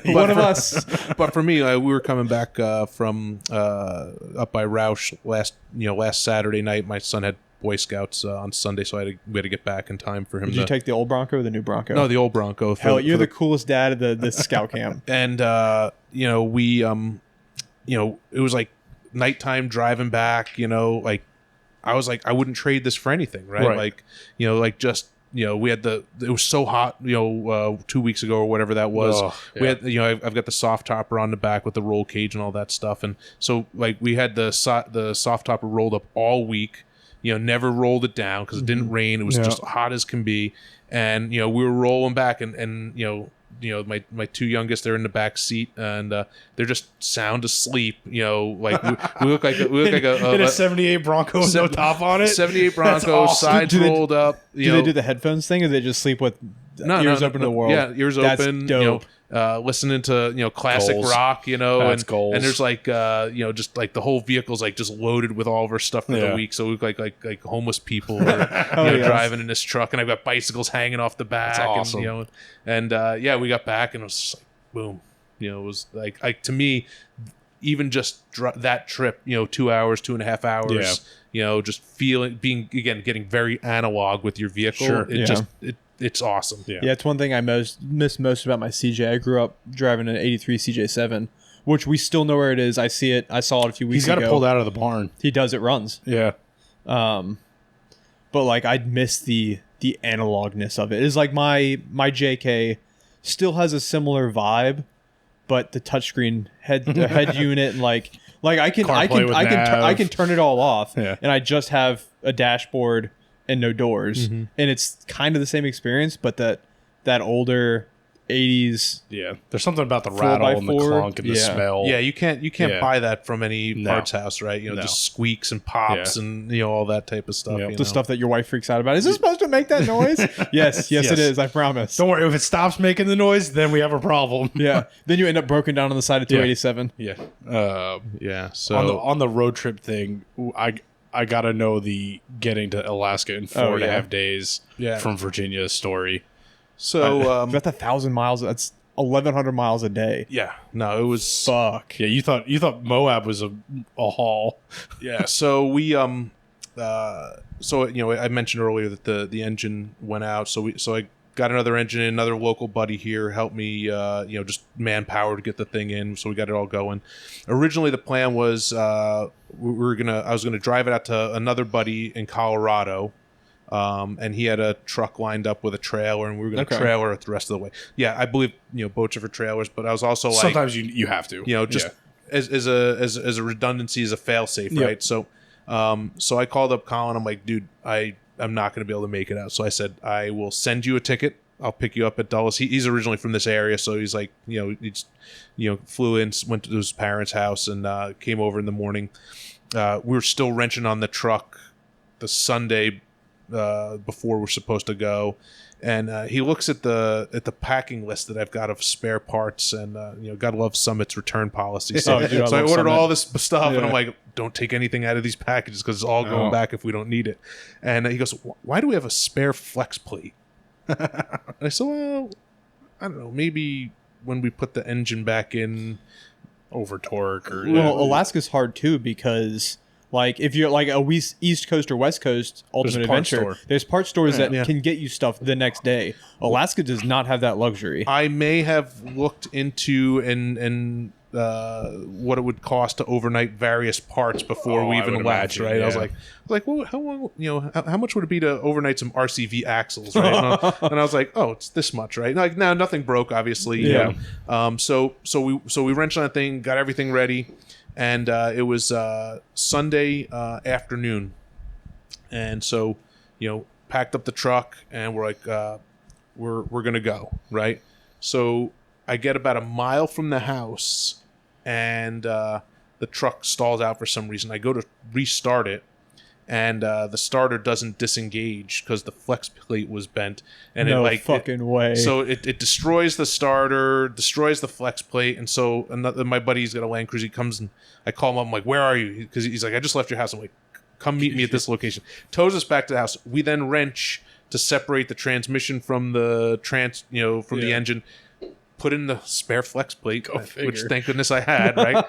One of us. But for me, we were coming back from up by Roush last Saturday night. My son had Boy Scouts on Sunday, so we had to get back in time for him. Did you take the old Bronco or the new Bronco? No, the old Bronco. Hell, you're the coolest dad of the scout camp. And we it was like nighttime driving back. Like I was like, I wouldn't trade this for anything, right? Like we had it was so hot, 2 weeks ago or whatever that was. We had, I've got the soft topper on the back with the roll cage and all that stuff, and so like we had the soft topper rolled up all week. Never rolled it down because it didn't rain. It was just hot as can be, and we were rolling back, and my two youngest, they're in the back seat, and they're just sound asleep. Like we look like a 78 Bronco with no top on it. 78 Bronco, awesome. sides rolled up. Do they do the headphones thing, or do they just sleep with ears open to the world? Yeah, ears That's open. dope. Listening to classic Goals. rock, and there's like just like the whole vehicle's like just loaded with all of our stuff for the week, so we look like homeless people driving in this truck, and I've got bicycles hanging off the back. That's awesome. And we got back, and it was just like boom, it was like to me, even just that trip, 2 hours, 2.5 hours, just getting very analog with your vehicle. Sure. It's awesome. Yeah, it's one thing I miss most about my CJ. I grew up driving an 83 CJ7, which we still know where it is. I see it. I saw it a few weeks ago. He's got it pulled out of the barn. He does. It runs. Yeah. But like I'd miss the analogness of it. It's like my JK still has a similar vibe, but the touchscreen head unit and like I can turn it all off, and I just have a dashboard and no doors, and it's kind of the same experience, but that older 80s. Yeah, there's something about the rattle and the clunk and the smell. Yeah, you can't buy that from any parts house, right? Just squeaks and pops and all that type of stuff. The stuff that your wife freaks out about. Is this supposed to make that noise? yes, it is. I promise. Don't worry. If it stops making the noise, then we have a problem. Yeah. Then you end up broken down on the side of 287. Yeah. So on the road trip thing, I gotta know the getting to Alaska in 4.5 days from Virginia story. So that's 1,000 miles. That's 1,100 miles a day. Yeah. No, it was fuck. Yeah, you thought Moab was a haul. Yeah. So we I mentioned earlier that the engine went out. So I got another engine in. Another local buddy here helped me just manpower to get the thing in. So we got it all going. Originally the plan was I was gonna drive it out to another buddy in Colorado. And he had a truck lined up with a trailer, and we were going to trailer it the rest of the way. Yeah, I believe boats are for trailers, but I was also like sometimes you have to, as a redundancy, as a fail safe, right? So I called up Colin. I'm like, dude, I'm not going to be able to make it out. So I said, I will send you a ticket. I'll pick you up at Dulles. He's originally from this area, so he's like, he flew in, went to his parents' house, and came over in the morning. We were still wrenching on the truck the Sunday before we're supposed to go, and he looks at the packing list that I've got of spare parts, and gotta love Summit's return policy. So, I ordered all this stuff, and I'm like, don't take anything out of these packages because it's all going back if we don't need it. And he goes, why do we have a spare flex plate? And I said, well, I don't know, maybe when we put the engine back in, over torque or Alaska's hard too because. Like, if you're like a East Coast or West Coast Ultimate Adventure, there's part stores that can get you stuff the next day. Alaska does not have that luxury. I may have looked into and what it would cost to overnight various parts before we even left, right? Yeah. I was like, well, how long, how much would it be to overnight some RCV axles, right? And I was like, oh, it's this much, right? Like, now nothing broke, obviously. So we wrenched on that thing, got everything ready. And it was Sunday afternoon, and so packed up the truck, and we're like, we're gonna go, right? So I get about a mile from the house, and the truck stalls out for some reason. I go to restart it, and the starter doesn't disengage because the flex plate was bent. And no fucking way. So it destroys the starter, destroys the flex plate, and so my buddy's got a Land Cruiser. He comes and I call him up. I'm like, where are you? Because he's like, I just left your house. I'm like, come meet me at this location. Tows us back to the house. We then wrench to separate the transmission from the the engine. Put in the spare flex plate, which thank goodness I had, right?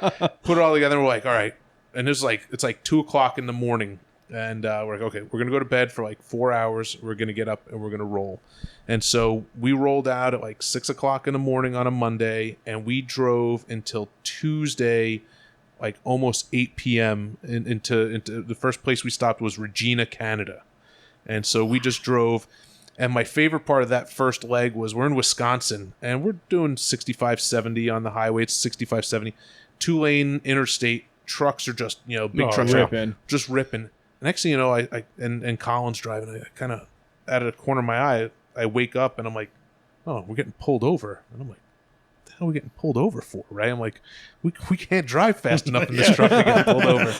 Put it all together, and we're like, all right. And it's like 2:00 in the morning. And we're like, okay, we're going to go to bed for like 4 hours. We're going to get up and we're going to roll. And so we rolled out at like 6:00 in the morning on a Monday, and we drove until Tuesday, like almost 8 p.m. into the first place we stopped was Regina, Canada. And so we just drove. And my favorite part of that first leg was we're in Wisconsin, and we're doing 65, 70 on the highway. It's 65, 70. 2-lane interstate. Trucks are just, big trucks are just ripping. Next thing you know, I Colin's driving. I kind of, out of the corner of my eye, I wake up and I'm like, oh, we're getting pulled over. And I'm like, what the hell are we getting pulled over for, right? I'm like, we can't drive fast enough in this truck to get pulled over.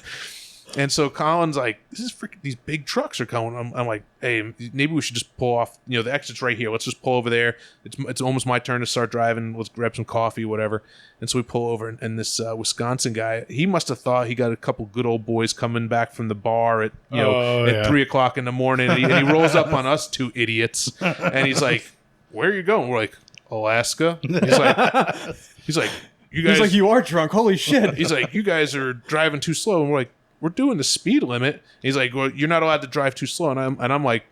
And so Colin's like, this is freaking, these big trucks are coming. I'm like, hey, maybe we should just pull off. The exit's right here. Let's just pull over there. It's almost my turn to start driving. Let's grab some coffee, whatever. And so we pull over, and this Wisconsin guy, he must have thought he got a couple good old boys coming back from the bar at 3:00 in the morning, and he rolls up on us two idiots, and he's like, where are you going? We're like, Alaska. He's like, you guys. He's like, you are drunk. Holy shit. He's like, you guys are driving too slow, and we're like, we're doing the speed limit. He's like, well, you're not allowed to drive too slow. And I'm like,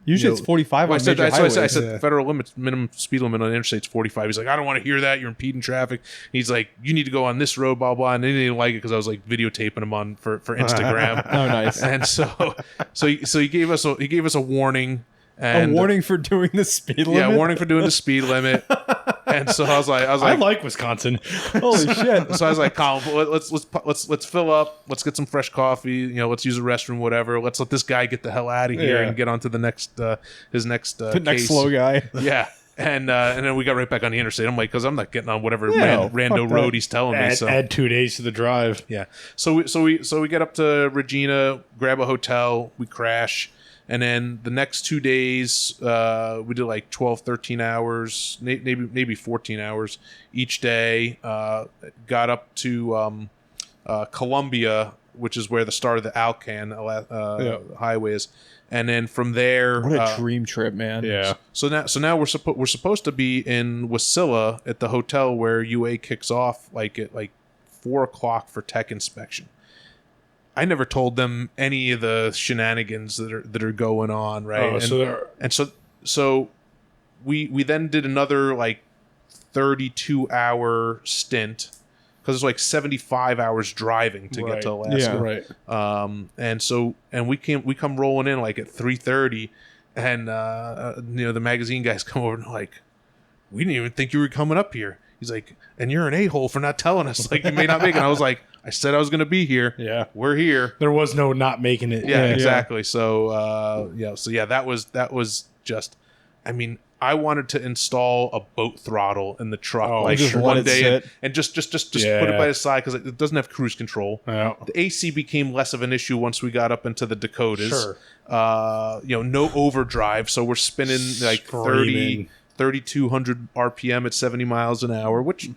usually it's 45 on major highways. I said federal minimum speed limit on the interstate is 45. He's like, I don't want to hear that. You're impeding traffic. He's like, you need to go on this road, blah, blah. And they didn't like it because I was like videotaping him on for Instagram. Oh, nice. And so he gave us a warning. And a warning for doing the speed limit? Yeah, warning for doing the speed limit. And so I was like, I like Wisconsin. Holy shit! So I was like, Colin, let's fill up. Let's get some fresh coffee. Let's use a restroom, whatever. Let's let this guy get the hell out of here and get on to the next his next the next slow guy. Yeah. And then we got right back on the interstate. I'm like, because I'm not getting on whatever rando road he's telling me. So add 2 days to the drive. Yeah. So we get up to Regina, grab a hotel, we crash. And then the next 2 days, we did like 12, 13 hours, maybe 14 hours each day. Got up to Columbia, which is where the start of the Alcan highway is. And then from there, what a dream trip, man! Yeah. So now we're supposed to be in Wasilla at the hotel where UA kicks off like at 4:00 for tech inspection. I never told them any of the shenanigans that are going on, right? So we then did another like 32-hour stint because it's like 75 hours driving to get to Alaska, and we come rolling in like at 3:30, and the magazine guys come over and like, we didn't even think you were coming up here. He's like, and you're an a-hole for not telling us, like you may not make it. And I was like, I said I was going to be here. Yeah, we're here. There was no not making it. Yeah, exactly. So that was just. I mean, I wanted to install a boat throttle in the truck just one day and just put it by the side because it doesn't have cruise control. Yeah. The AC became less of an issue once we got up into the Dakotas. Sure. No overdrive, so we're spinning like 3,200 RPM at 70 miles an hour, which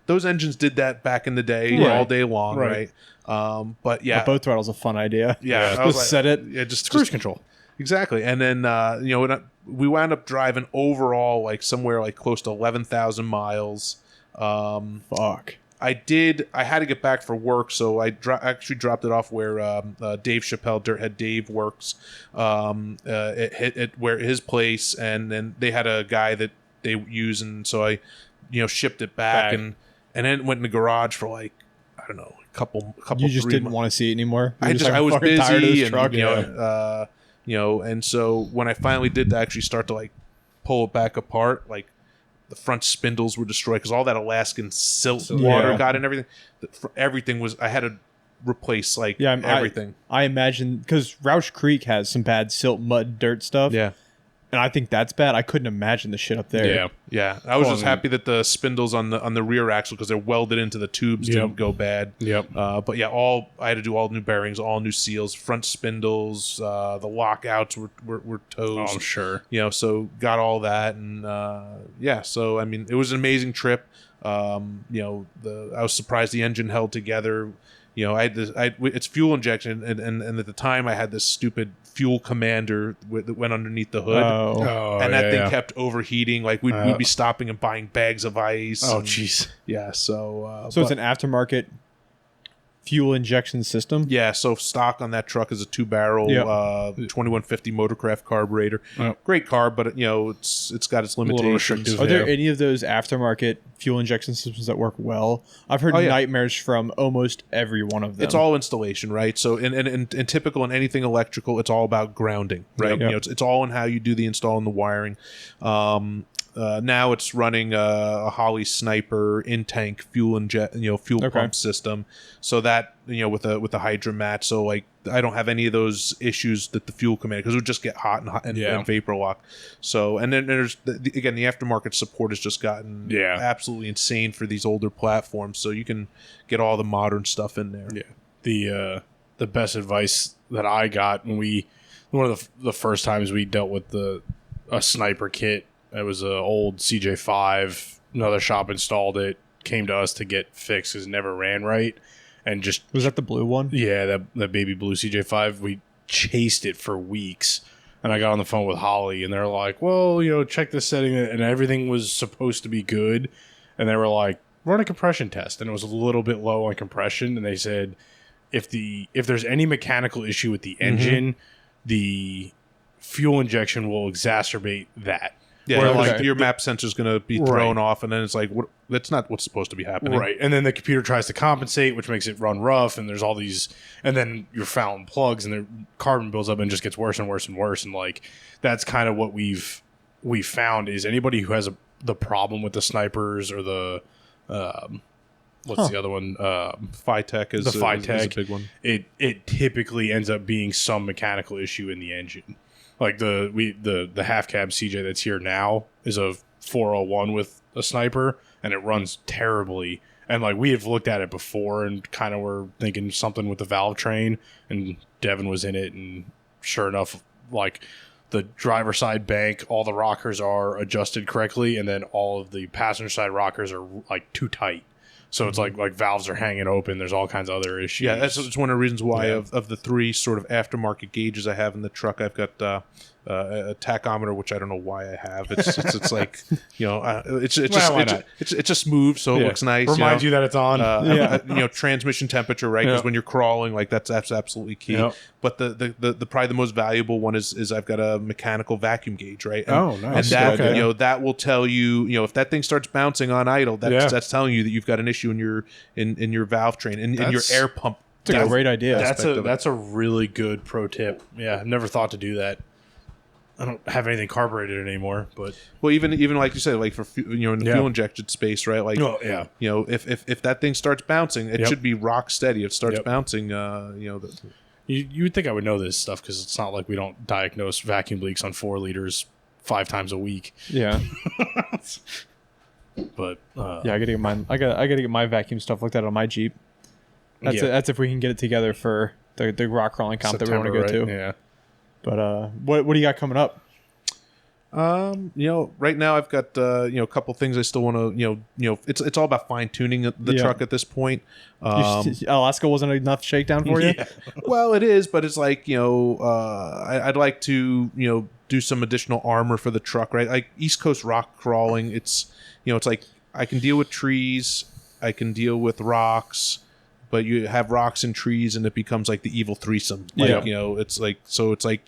those engines did that back in the day all day long, right? But yeah, a boat throttle's a fun idea. Yeah, I was like, set it. Yeah, just cruise control. Exactly, and then we wound up driving overall like somewhere like close to 11,000 miles. Fuck. I had to get back for work, so I actually dropped it off where Dave Chappelle, Dirthead Dave, works at where his place, and then they had a guy that they use, and so I shipped it back. And then it went in the garage for like, I don't know, a couple. You just didn't want to see it anymore. I was busy, tired of this truck. And so when I finally did actually start to like pull it back apart, like the front spindles were destroyed because all that Alaskan silt water got in everything. Everything was. I had to replace everything. I imagine because Roush Creek has some bad silt, mud, dirt stuff. Yeah. And I think that's bad. I couldn't imagine the shit up there. Yeah. I was just happy that the spindles on the rear axle, because they're welded into the tubes, didn't go bad. Yep. But yeah, I had to do all new bearings, all new seals, front spindles, the lockouts were toast. Oh, I'm sure. So got all that, and so I mean, it was an amazing trip. I was surprised the engine held together. it's fuel injection, and at the time I had this stupid fuel commander that went underneath the hood, and that thing kept overheating. Like we'd be stopping and buying bags of ice. Oh, jeez. Yeah. So it's an aftermarket fuel injection system. Yeah, so stock on that truck is a 2-barrel 2150 Motorcraft carburetor. Great carb, but it's got its limitations. Are there any of those aftermarket fuel injection systems that work well? I've heard nightmares from almost every one of them. It's all installation, right? So and typical in anything electrical, it's all about grounding, right? It's all in how you do the install and the wiring. Now it's running a Holley Sniper in-tank fuel pump system, so that with a hydromat, so like I don't have any of those issues that the fuel commander, because it would just get hot and vapor lock. So and then there's the aftermarket support has just gotten absolutely insane for these older platforms, so you can get all the modern stuff in there. The best advice that I got when one of the first times we dealt with a sniper kit. It was an old CJ5. Another shop installed it. Came to us to get fixed because it never ran right. And just was that the blue one? Yeah, that baby blue CJ5. We chased it for weeks. And I got on the phone with Holly, and they're like, "Well, check this setting," and everything was supposed to be good. And they were like, "Run a compression test," and it was a little bit low on compression. And they said, if there's any mechanical issue with the engine, the fuel injection will exacerbate that. Yeah, like your map sensor is going to be thrown off, and then it's like, that's not what's supposed to be happening. Right, and then the computer tries to compensate, which makes it run rough, and there's all these, and then you're fouling plugs, and the carbon builds up and just gets worse and worse and worse, and like that's kind of what we've found is anybody who has the problem with the snipers or the what's the other one? Phytech is a big one. It typically ends up being some mechanical issue in the engine. Like the half cab CJ that's here now is a 401 with a sniper, and it runs terribly. And like we have looked at it before and kind of were thinking something with the valve train, and Devin was in it, and sure enough, like the driver side bank, all the rockers are adjusted correctly, and then all of the passenger side rockers are like too tight. So it's like valves are hanging open. There's all kinds of other issues. Yeah, it's one of the reasons why of the 3 sort of aftermarket gauges I have in the truck, I've got a tachometer, which I don't know why I have. It's like it's just moved, so it looks nice. Reminds you that it's on. Transmission temperature, right? Because when you're crawling, like that's absolutely key. Yep. But the probably the most valuable one is I've got a mechanical vacuum gauge, right? And, nice. And that that will tell you if that thing starts bouncing on idle, that's telling you that you've got an issue in your valve train in your air pump. That's a great idea. That's a really good pro tip. Yeah, I've never thought to do that. I don't have anything carbureted anymore, but even like you said, like for in the fuel injection space, right? Like if that thing starts bouncing, it should be rock steady. If it starts bouncing, you would think I would know this stuff because it's not like we don't diagnose vacuum leaks on 4 liters 5 times a week. Yeah. But I gotta get mine. I gotta get my vacuum stuff looked at on my Jeep. That's if we can get it together for the rock crawling comp that we want to go to. Yeah. But what do you got coming up? Right now I've got a couple things I still want to it's all about fine tuning the truck at this point. Alaska wasn't enough shakedown for you? Well, it is, but it's like I'd like to do some additional armor for the truck, right? Like East Coast rock crawling, it's it's like I can deal with trees, I can deal with rocks. But you have rocks and trees, and it becomes like the evil threesome. Like, it's like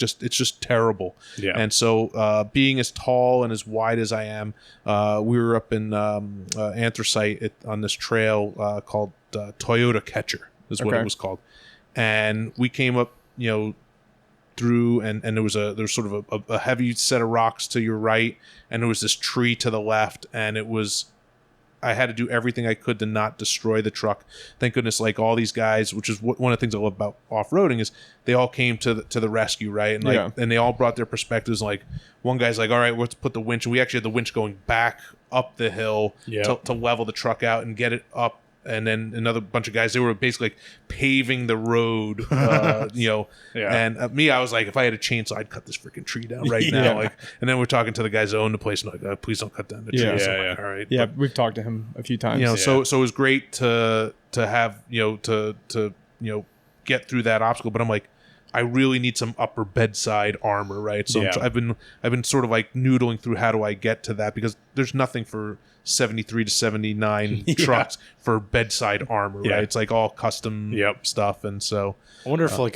it's just terrible. Yeah. And so, being as tall and as wide as I am, we were up in Anthracite on this trail called Toyota Catcher is what it was called, and we came up, through and there was sort of a heavy set of rocks to your right, and there was this tree to the left, and I had to do everything I could to not destroy the truck. Thank goodness, like all these guys, which is one of the things I love about off-roading, is they all came to the rescue, right? And and they all brought their perspectives. Like one guy's like, all right, let's put the winch. And we actually had the winch going back up the hill to level the truck out and get it up and then another bunch of guys. They were basically like paving the road, you know. Yeah. And me, I was like, if I had a chainsaw, I'd cut this freaking tree down right now. Like, and then we're talking to the guys that own the place, and like, please don't cut down the trees. Yeah. I'm Yeah, like, all right. Yeah, But, we've talked to him a few times. you know, so it was great to have, you know, to you know, get through that obstacle. But I'm like, I really need some upper bedside armor, right? So I've been sort of like noodling through how do I get to that, because there's nothing for 73 to 79 trucks for bedside armor, right? It's like all custom stuff, and so I wonder if like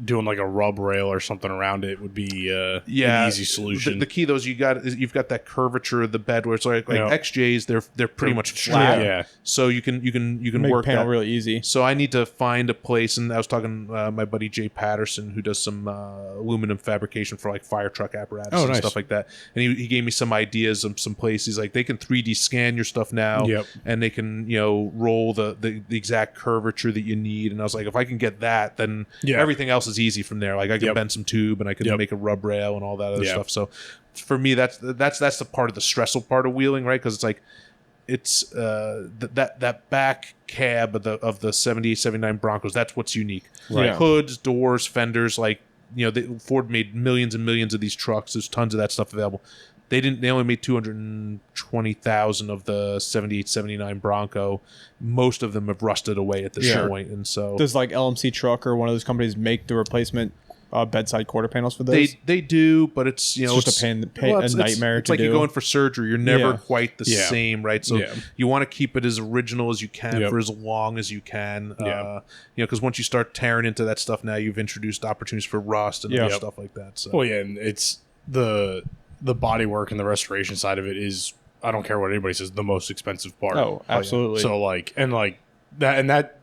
doing like a rub rail or something around it would be an easy solution. The key though is you've got that curvature of the bed where it's like XJs, they're pretty much flat, so you can make work panel that really easy. So I need to find a place, and I was talking my buddy Jay Patterson, who does some aluminum fabrication for like fire truck apparatus and stuff like that, and he gave me some ideas of some places. He's like, they can 3D scan your stuff now, and they can, you know, roll the exact curvature that you need. And I was like, if I can get that, then everything else is easy from there. Like I can bend some tube, and I can make a rub rail and all that other stuff. So for me, that's the part of the stressful part of wheeling, right? Because it's like, it's that back cab of the 78, 79 Broncos. That's what's unique. Right. Hoods, doors, fenders. Like, you know, Ford made millions and millions of these trucks. There's tons of that stuff available. They only made 220,000 of the 78, 79 Bronco. Most of them have rusted away at this point, and so does like LMC Truck or one of those companies make the replacement bedside quarter panels for those? They do, but it's, you know, it's just a nightmare. It's like you're going for surgery. You're never quite the same, right? So Yeah. you want to keep it as original as you can for as long as you can. You know, because once you start tearing into that stuff, now you've introduced opportunities for rust and other stuff like that. So and it's the body work and the restoration side of it is, I don't care what anybody says, the most expensive part. Oh, absolutely. So like that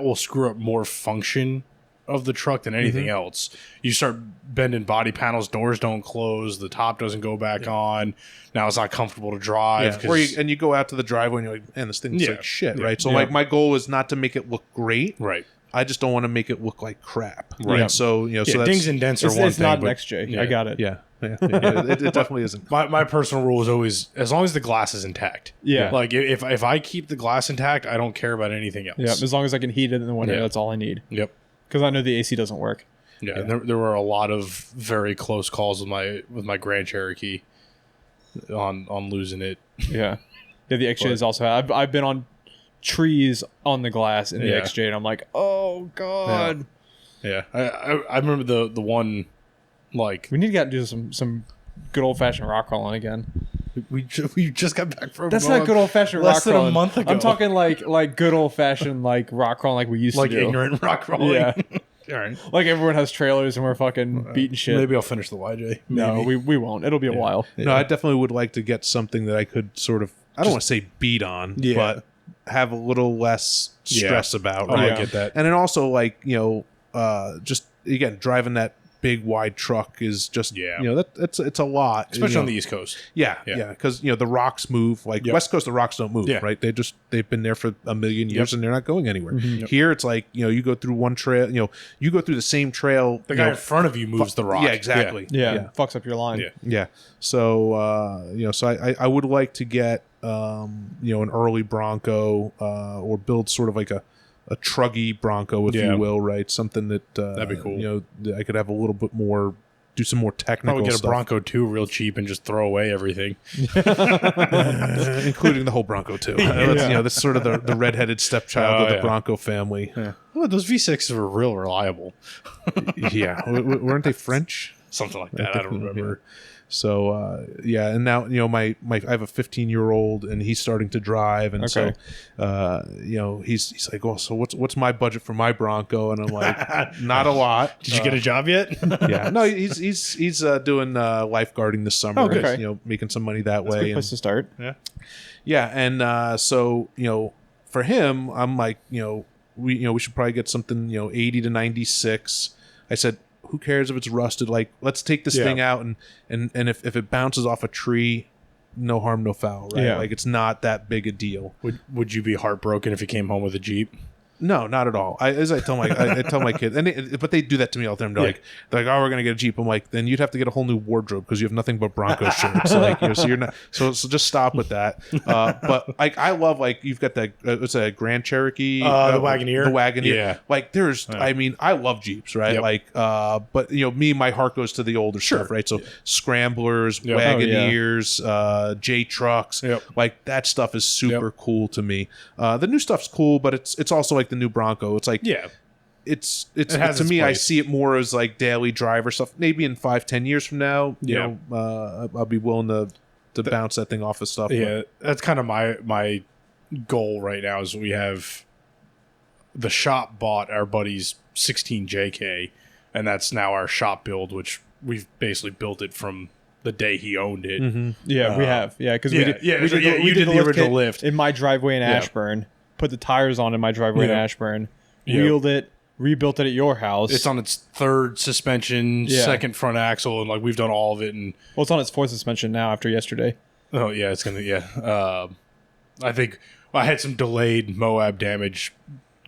will screw up more function of the truck than anything else. You start bending body panels, doors don't close, the top doesn't go back on. Now it's not comfortable to drive. Or you go out to the driveway and you're like, man, this thing's like shit, right? So like my goal is not to make it look great. Right. I just don't want to make it look like crap. Right. And so, you know, so that's, dings and dents are one thing. It's not an but- XJ. I got it. It definitely isn't. My personal rule is always, as long as the glass is intact. Yeah. Like if I keep the glass intact, I don't care about anything else. Yeah, as long as I can heat it in the winter, that's all I need. Yep. Because I know the AC doesn't work. Yeah. And there were a lot of very close calls with my Grand Cherokee on losing it. Yeah. Yeah, the XJ is also. I've been on trees on the glass in the XJ, and I'm like, oh god. Yeah. I remember the one, like, We need to get do some good old fashioned rock crawling again. we just got back from That's not good old fashioned rock less than crawling. a month ago. I'm talking like good old fashioned like rock crawling like we used like to do. ignorant rock crawling. Yeah. All right. Like everyone has trailers and we're fucking beating shit. Maybe I'll finish the YJ. No, Maybe. we won't. It'll be a while. No, I definitely would like to get something that I could sort of, I don't want to say beat on, but have a little less stress about. Oh, Right? I get that. And then also, like, you know, just, again, driving that big wide truck is just, you know, it's a lot. Especially you on know. the East Coast. Yeah. Because, you know, the rocks move. Like, West Coast, the rocks don't move, Yeah. right? They've been there for a million years and they're not going anywhere. Here, it's like, you know, you go through one trail, you know, you go through the same trail. The guy in front of you moves the rock. Yeah, exactly. Yeah. Fucks up your line. Yeah. Yeah. So, you know, so I would like to get, you know, an early Bronco or build sort of like a truggy Bronco, if you will, right? Something that, That'd be cool. You know, that I could have a little bit more, do some more technical Probably get stuff. a Bronco 2 real cheap and just throw away everything. Including the whole Bronco, too. You know, this is sort of the redheaded stepchild of the Bronco family. Oh, those V6s were real reliable. Weren't they French? Something like that. I don't remember. So and now, you know, my I have a 15-year-old and he's starting to drive, and so you know, he's like, oh, so what's my budget for my Bronco? And I'm like, not a lot. Did you get a job yet? No, he's doing lifeguarding this summer. Oh, good. He's, you know, making some money that That's a way. good place to start. And so, you know, for him, I'm like, you know, we should probably get something, you know, 80 to 96. I said, who cares if it's rusted? Like, let's take this thing out, and if it bounces off a tree, no harm, no foul, right? Yeah. Like, it's not that big a deal. Would you be heartbroken if you came home with a Jeep? No, not at all. I tell my kids, but they do that to me all the time. They're like, oh, we're gonna get a Jeep. I'm like, then you'd have to get a whole new wardrobe because you have nothing but Bronco shirts. Like, so you're not. So just stop with that. But like, I love you've got that. It's a Grand Cherokee, the Wagoneer. The Wagoneer. Yeah. Like there's, I mean, I love Jeeps, right? Yep. Like, but my heart goes to the older stuff, right? So Scramblers, Wagoneers, J trucks, like that stuff is super cool to me. The new stuff's cool, but it's also like the new Bronco. It's like it's to me, place. I see it more as like daily driver stuff. Maybe in 5-10 years from now, you know, I'll be willing to bounce that thing off of stuff. Yeah, that's kind of my goal right now. Is we have the shop bought our buddy's 16 JK, and that's now our shop build, which we've basically built it from the day he owned it. Mm-hmm. Yeah, we have. Yeah, because we did the original lift in my driveway in Ashburn. Put the tires on in my driveway in Ashburn. Wheeled it, rebuilt it at your house. It's on its third suspension, second front axle, and like we've done all of it. And it's on its fourth suspension now after yesterday. Oh yeah, it's gonna I think I had some delayed Moab damage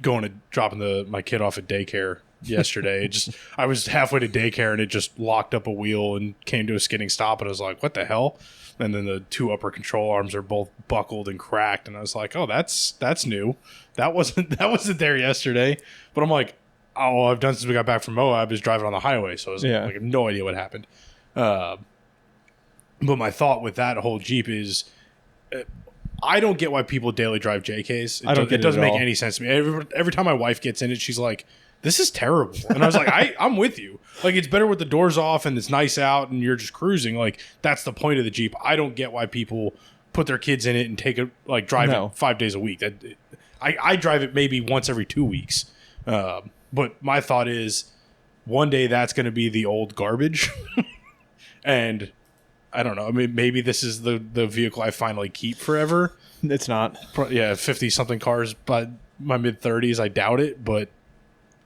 dropping my kid off at daycare yesterday. I was halfway to daycare and it just locked up a wheel and came to a skidding stop, and I was like, what the hell? And then the two upper control arms are both buckled and cracked, and I was like, oh, that's new. That wasn't there yesterday. But I'm like, all I've done since we got back from Moab is driving on the highway, so I was like, I have no idea what happened. But my thought with that whole Jeep is, I don't get why people daily drive JKs. It doesn't make any sense to me. Every time my wife gets in it, she's like, this is terrible. And I was like, I'm with you. Like, it's better with the doors off and it's nice out and you're just cruising. Like, that's the point of the Jeep. I don't get why people put their kids in it and drive it 5 days a week. I drive it maybe once every 2 weeks. But my thought is, one day that's going to be the old garbage. And I don't know. I mean, maybe this is the vehicle I finally keep forever. It's not. 50-something cars by my mid-30s. I doubt it, but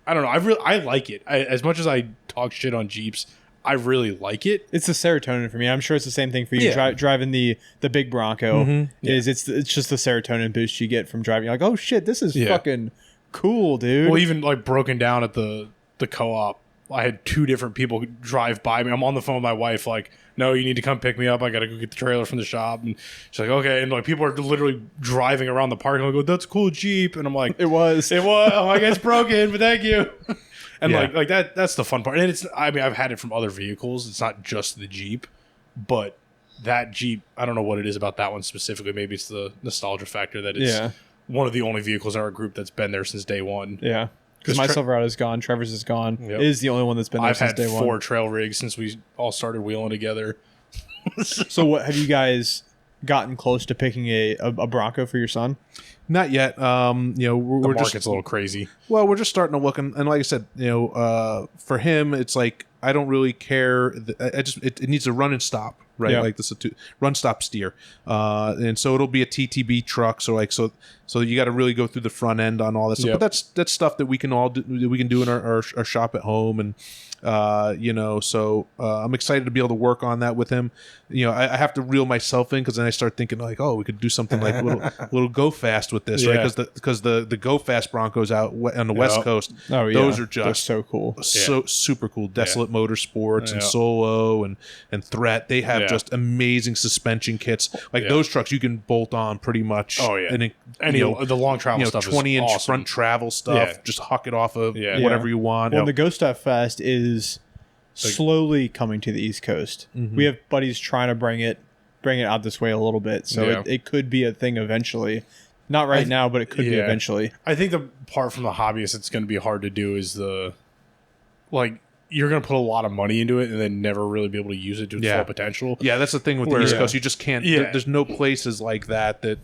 I don't know. I like it. As much as I talk shit on Jeeps, I really like it. It's the serotonin for me. I'm sure it's the same thing for you. Driving the big Bronco it's just the serotonin boost you get from driving. You're like, oh shit, this is fucking cool, dude. Well, even like broken down at the co-op, I had 2 different people drive by me. I'm on the phone with my wife, like, no, you need to come pick me up. I got to go get the trailer from the shop. And she's like, okay. And like, people are literally driving around the park. And I go, that's a cool Jeep. And I'm like, it was. Oh, I guess broken, but thank you. And like that's the fun part. And I've had it from other vehicles. It's not just the Jeep, but that Jeep, I don't know what it is about that one specifically. Maybe it's the nostalgia factor that it's one of the only vehicles in our group that's been there since day one. Yeah. Because my Silverado's gone, Trevor's is gone. It is the only one that's been there since day one. I've had 4 trail rigs since we all started wheeling together. So what have you guys gotten close to picking a Bronco for your son? Not yet. We're the market's a little crazy. Well, we're just starting to look, and like I said, for him, it's like I don't really care. It needs to run and stop, right? Like this, run, stop, steer, and so it'll be a TTB truck. So you got to really go through the front end on all that stuff. But that's stuff that we can all do. We can do in our shop at home, and so I'm excited to be able to work on that with him. I have to reel myself in because then I start thinking like, oh, we could do something like a little go fast with this, right? Because the go fast Broncos out on the West Coast, those are just they're so cool, so super cool. Desolate Motorsports and Solo and Threat, they have just amazing suspension kits. Like those trucks, you can bolt on pretty much. Oh yeah, the long travel stuff, 20-inch is awesome. front travel stuff. Just huck it off of whatever you want. Well, the Go Stuff Fest is slowly coming to the East Coast. We have buddies trying to bring it out this way a little bit, so it could be a thing eventually. Not right now, but it could be eventually. I think the part from the hobbyist that's going to be hard to do is you're going to put a lot of money into it and then never really be able to use it to its full potential. Yeah, that's the thing with the East Coast. You just can't. There's no places like that at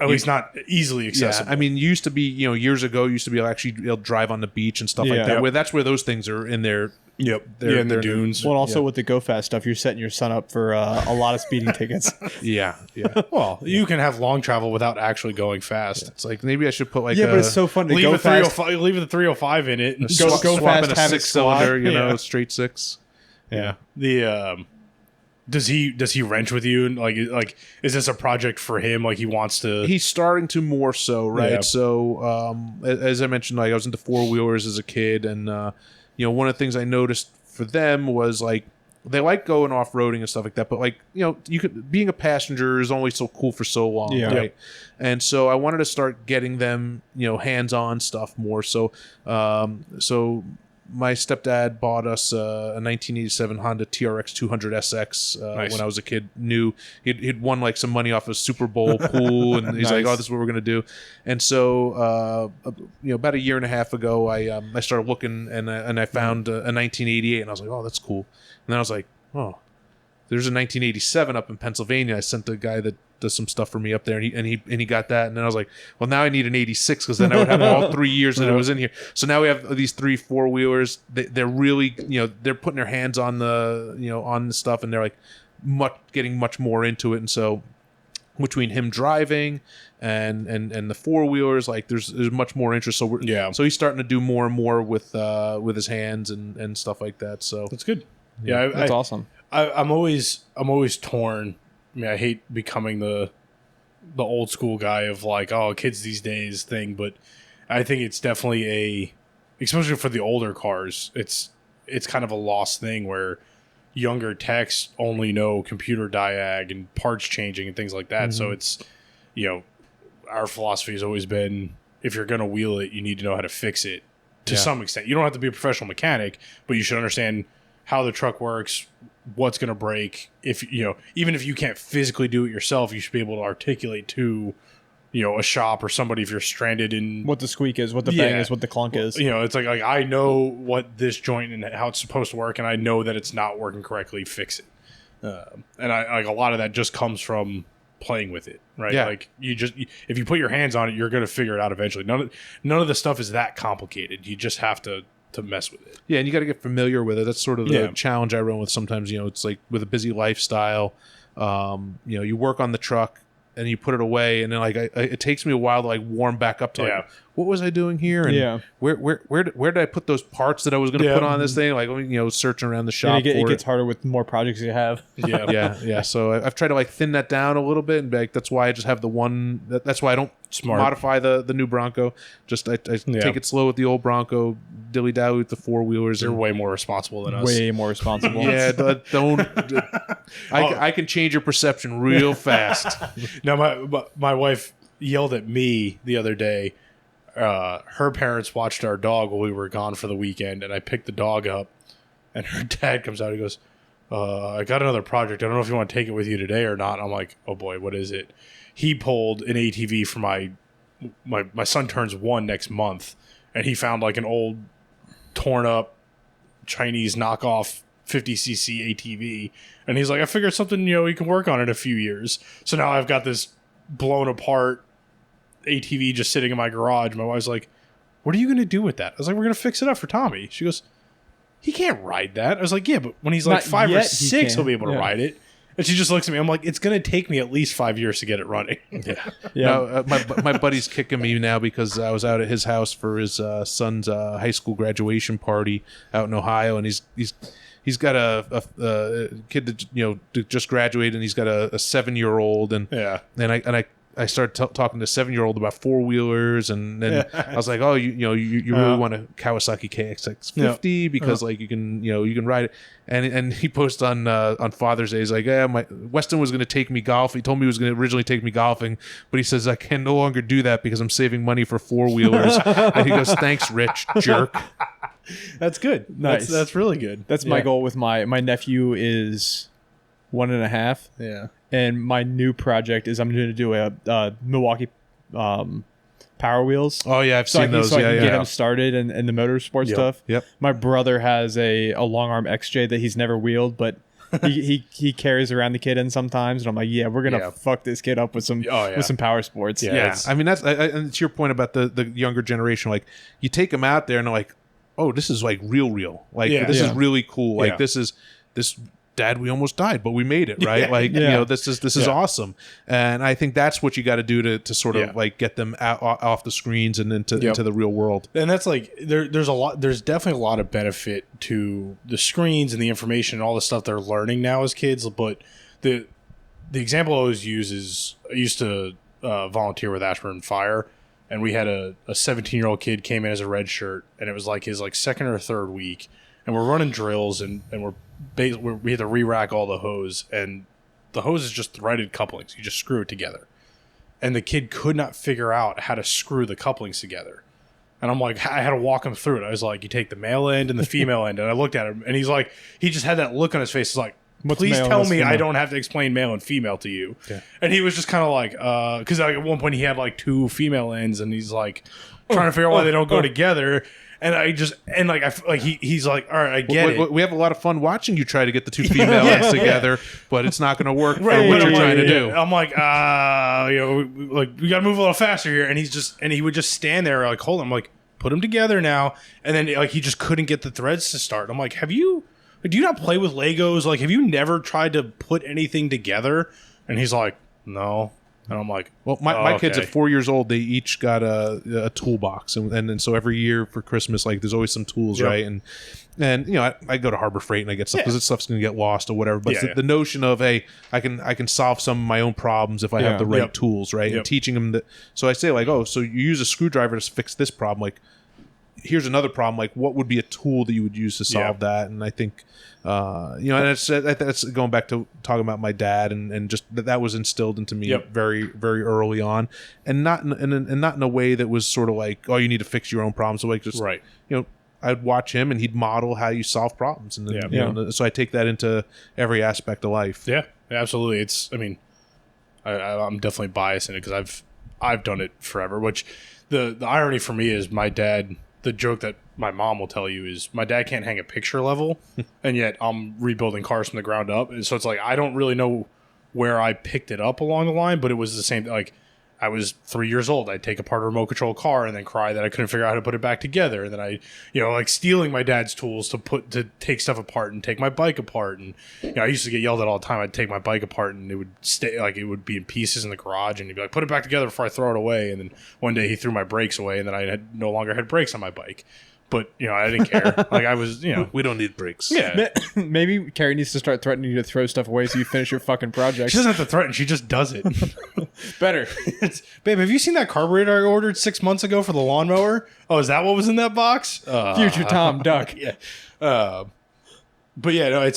least not easily accessible. Yeah, I mean, used to be years ago, used to be actually able to drive on the beach and stuff like that. That's where those things are in there. They're in the dunes. Well, also with the Go Fast stuff, you're setting your son up for a lot of speeding tickets. Yeah. Well, you can have long travel without actually going fast. It's like maybe I should put like but it's so fun to go fast. Leave the 305 in it and go fast, in a 6-cylinder, straight 6. Yeah. Does he wrench with you? And like is this a project for him? Like he wants to? He's starting to more so, right? Yeah. So as I mentioned, like I was into 4-wheelers as a kid, and one of the things I noticed for them was like they like going off-roading and stuff like that, but like being a passenger is only so cool for so long, right? And so I wanted to start getting them hands-on stuff more. So my stepdad bought us a 1987 Honda TRX 200 SX when I was a kid. He'd won like some money off a Super Bowl pool, and he's like, "Oh, this is what we're gonna do." And so, about a year and a half ago, I started looking, and I found a 1988, and I was like, "Oh, that's cool." And then I was like, "Oh, there's a 1987 up in Pennsylvania." I sent the guy that does some stuff for me up there, and he got that. And then I was like, well, now I need an 86 because then I would have all 3 years that it was in here. So now we have these 3 4-wheelers. They're really they're putting their hands on the on the stuff, and they're like getting much more into it. And so between him driving and the 4-wheelers, like there's much more interest. So so he's starting to do more and more with his hands and stuff like that. So that's good. Yeah, that's awesome. I'm always torn. I mean, I hate becoming the old school guy of like, oh, kids these days thing, but I think it's definitely especially for the older cars, it's kind of a lost thing where younger techs only know computer diag and parts changing and things like that. So it's, our philosophy has always been, if you're going to wheel it, you need to know how to fix it to some extent. You don't have to be a professional mechanic, but you should understand how the truck works, what's going to break. If even if you can't physically do it yourself, you should be able to articulate to a shop or somebody if you're stranded in what the squeak is, what the bang is, what the clunk is. It's like I know what this joint and how it's supposed to work, and I know that it's not working correctly. Fix it. And I like a lot of that just comes from playing with it, right? Yeah. Like if you put your hands on it, you're going to figure it out eventually. None of the stuff is that complicated. You just have to mess with it. Yeah, and you got to get familiar with it. That's sort of the challenge I run with sometimes. It's like with a busy lifestyle, you work on the truck and you put it away, and then like it takes me a while to like warm back up to like, what was I doing here? And where did I put those parts that I was going to put on this thing? Like searching around the shop. It gets harder with more projects you have. Yeah. So I've tried to like thin that down a little bit, and like that's why I just have the one. That's why I don't modify the new Bronco. Just I take it slow with the old Bronco, dilly dally with the 4-wheelers. You're way more responsible than us. Way more responsible. Yeah, don't. I can change your perception real fast. Now my wife yelled at me the other day. Her parents watched our dog while we were gone for the weekend, and I picked the dog up, and her dad comes out. He goes, I got another project. I don't know if you want to take it with you today or not. I'm like, oh boy, what is it? He pulled an ATV for my son turns 1 next month, and he found like an old torn up Chinese knockoff 50cc ATV, and he's like, I figured something he can work on in a few years. So now I've got this blown apart ATV just sitting in my garage. My wife's like, what are you going to do with that? I was like, we're going to fix it up for Tommy. She goes, he can't ride that. I was like, yeah, but when he's like 5 or 6, he'll be able to ride it. And she just looks at me. I'm like, it's going to take me at least 5 years to get it running. Yeah. No, my buddy's kicking me now because I was out at his house for his son's high school graduation party out in Ohio, and he's got a kid that just graduated, and he's got a 7-year-old, and I started talking to 7-year-old about 4-wheelers, and then I was like, oh, you really want a Kawasaki KX650 because like you can ride it, and he posted on Father's Day. He's like, Weston was going to take me golf. He told me he was going to originally take me golfing, but he says I can no longer do that because I'm saving money for 4-wheelers. And he goes, thanks, Rich, jerk. That's good. Nice. That's really good. That's my goal with my nephew is 1.5. Yeah. And my new project is I'm going to do a Milwaukee Power Wheels. Oh yeah, I've seen those. So I can get him started in the motorsport stuff. Yep. My brother has a long arm XJ that he's never wheeled, but he carries around the kid in sometimes, and I'm like, we're gonna fuck this kid up with some power sports. Yeah. I mean and it's your point about the younger generation. Like you take them out there and they're like, oh, this is like real. Like this is really cool. Like this Dad, we almost died, but we made it, right? Like, this is awesome. And I think that's what you got to do to sort of like get them off the screens and into the real world. And that's like, there's definitely a lot of benefit to the screens and the information and all the stuff they're learning now as kids. But the example I always use is, I used to volunteer with Ashburn Fire, and we had a 17-year-old kid came in as a red shirt, and it was like his second or third week, and we're running drills, and we had to re-rack all the hose, and the hose is just threaded couplings. You just screw it together. And the kid could not figure out how to screw the couplings together. And I'm like, I had to walk him through it. I was like, you take the male end and the female end. And I looked at him, and he's like, he just had that look on his face. He's like, please tell me I don't have to explain male and female to you. Yeah. And he was just kind of like, because at one point he had like 2 female ends, and he's like trying to figure out why they don't go together. And he's like, all right, I get it. We have a lot of fun watching you try to get the 2 female ends together, but it's not going to work for what you're trying to do. I'm like, we got to move a little faster here. And he would just stand there like, hold on. I'm like, put them together now. And then he just couldn't get the threads to start. I'm like, do you not play with Legos? Like, have you never tried to put anything together? And he's like, no. And I'm like, well, my kids at 4 years old, they each got a toolbox, and so every year for Christmas, like there's always some tools, right? And I go to Harbor Freight and I get stuff because this stuff's gonna get lost or whatever. But the notion of, hey, I can solve some of my own problems if I have the right tools, right? And teaching them that. So I say like, oh, so you use a screwdriver to fix this problem, like. Here's another problem. Like, what would be a tool that you would use to solve that? And I think, and that's going back to talking about my dad, and just that was instilled into me very, very early on, and not in a way that was sort of like, oh, you need to fix your own problems. So like, just I'd watch him, and he'd model how you solve problems, and then, so I take that into every aspect of life. Yeah, absolutely. I'm definitely biased in it because I've done it forever. Which the irony for me is my dad. The joke that my mom will tell you is my dad can't hang a picture level, and yet I'm rebuilding cars from the ground up. And so it's like, I don't really know where I picked it up along the line, but it was the same. Like, I was 3 years old. I'd take apart a remote control car and then cry that I couldn't figure out how to put it back together. And then I, like stealing my dad's tools to take stuff apart and take my bike apart. And I used to get yelled at all the time. I'd take my bike apart and it would stay, like it would be in pieces in the garage, and he'd be like, put it back together before I throw it away. And then one day he threw my brakes away, and then I no longer had brakes on my bike. But, I didn't care. Like, I was, We don't need brakes. Yeah. Maybe Carrie needs to start threatening you to throw stuff away so you finish your fucking project. She doesn't have to threaten. She just does it. Better. Babe, have you seen that carburetor I ordered 6 months ago for the lawnmower? Oh, is that what was in that box? Future Tom Duck. Yeah. But yeah, no,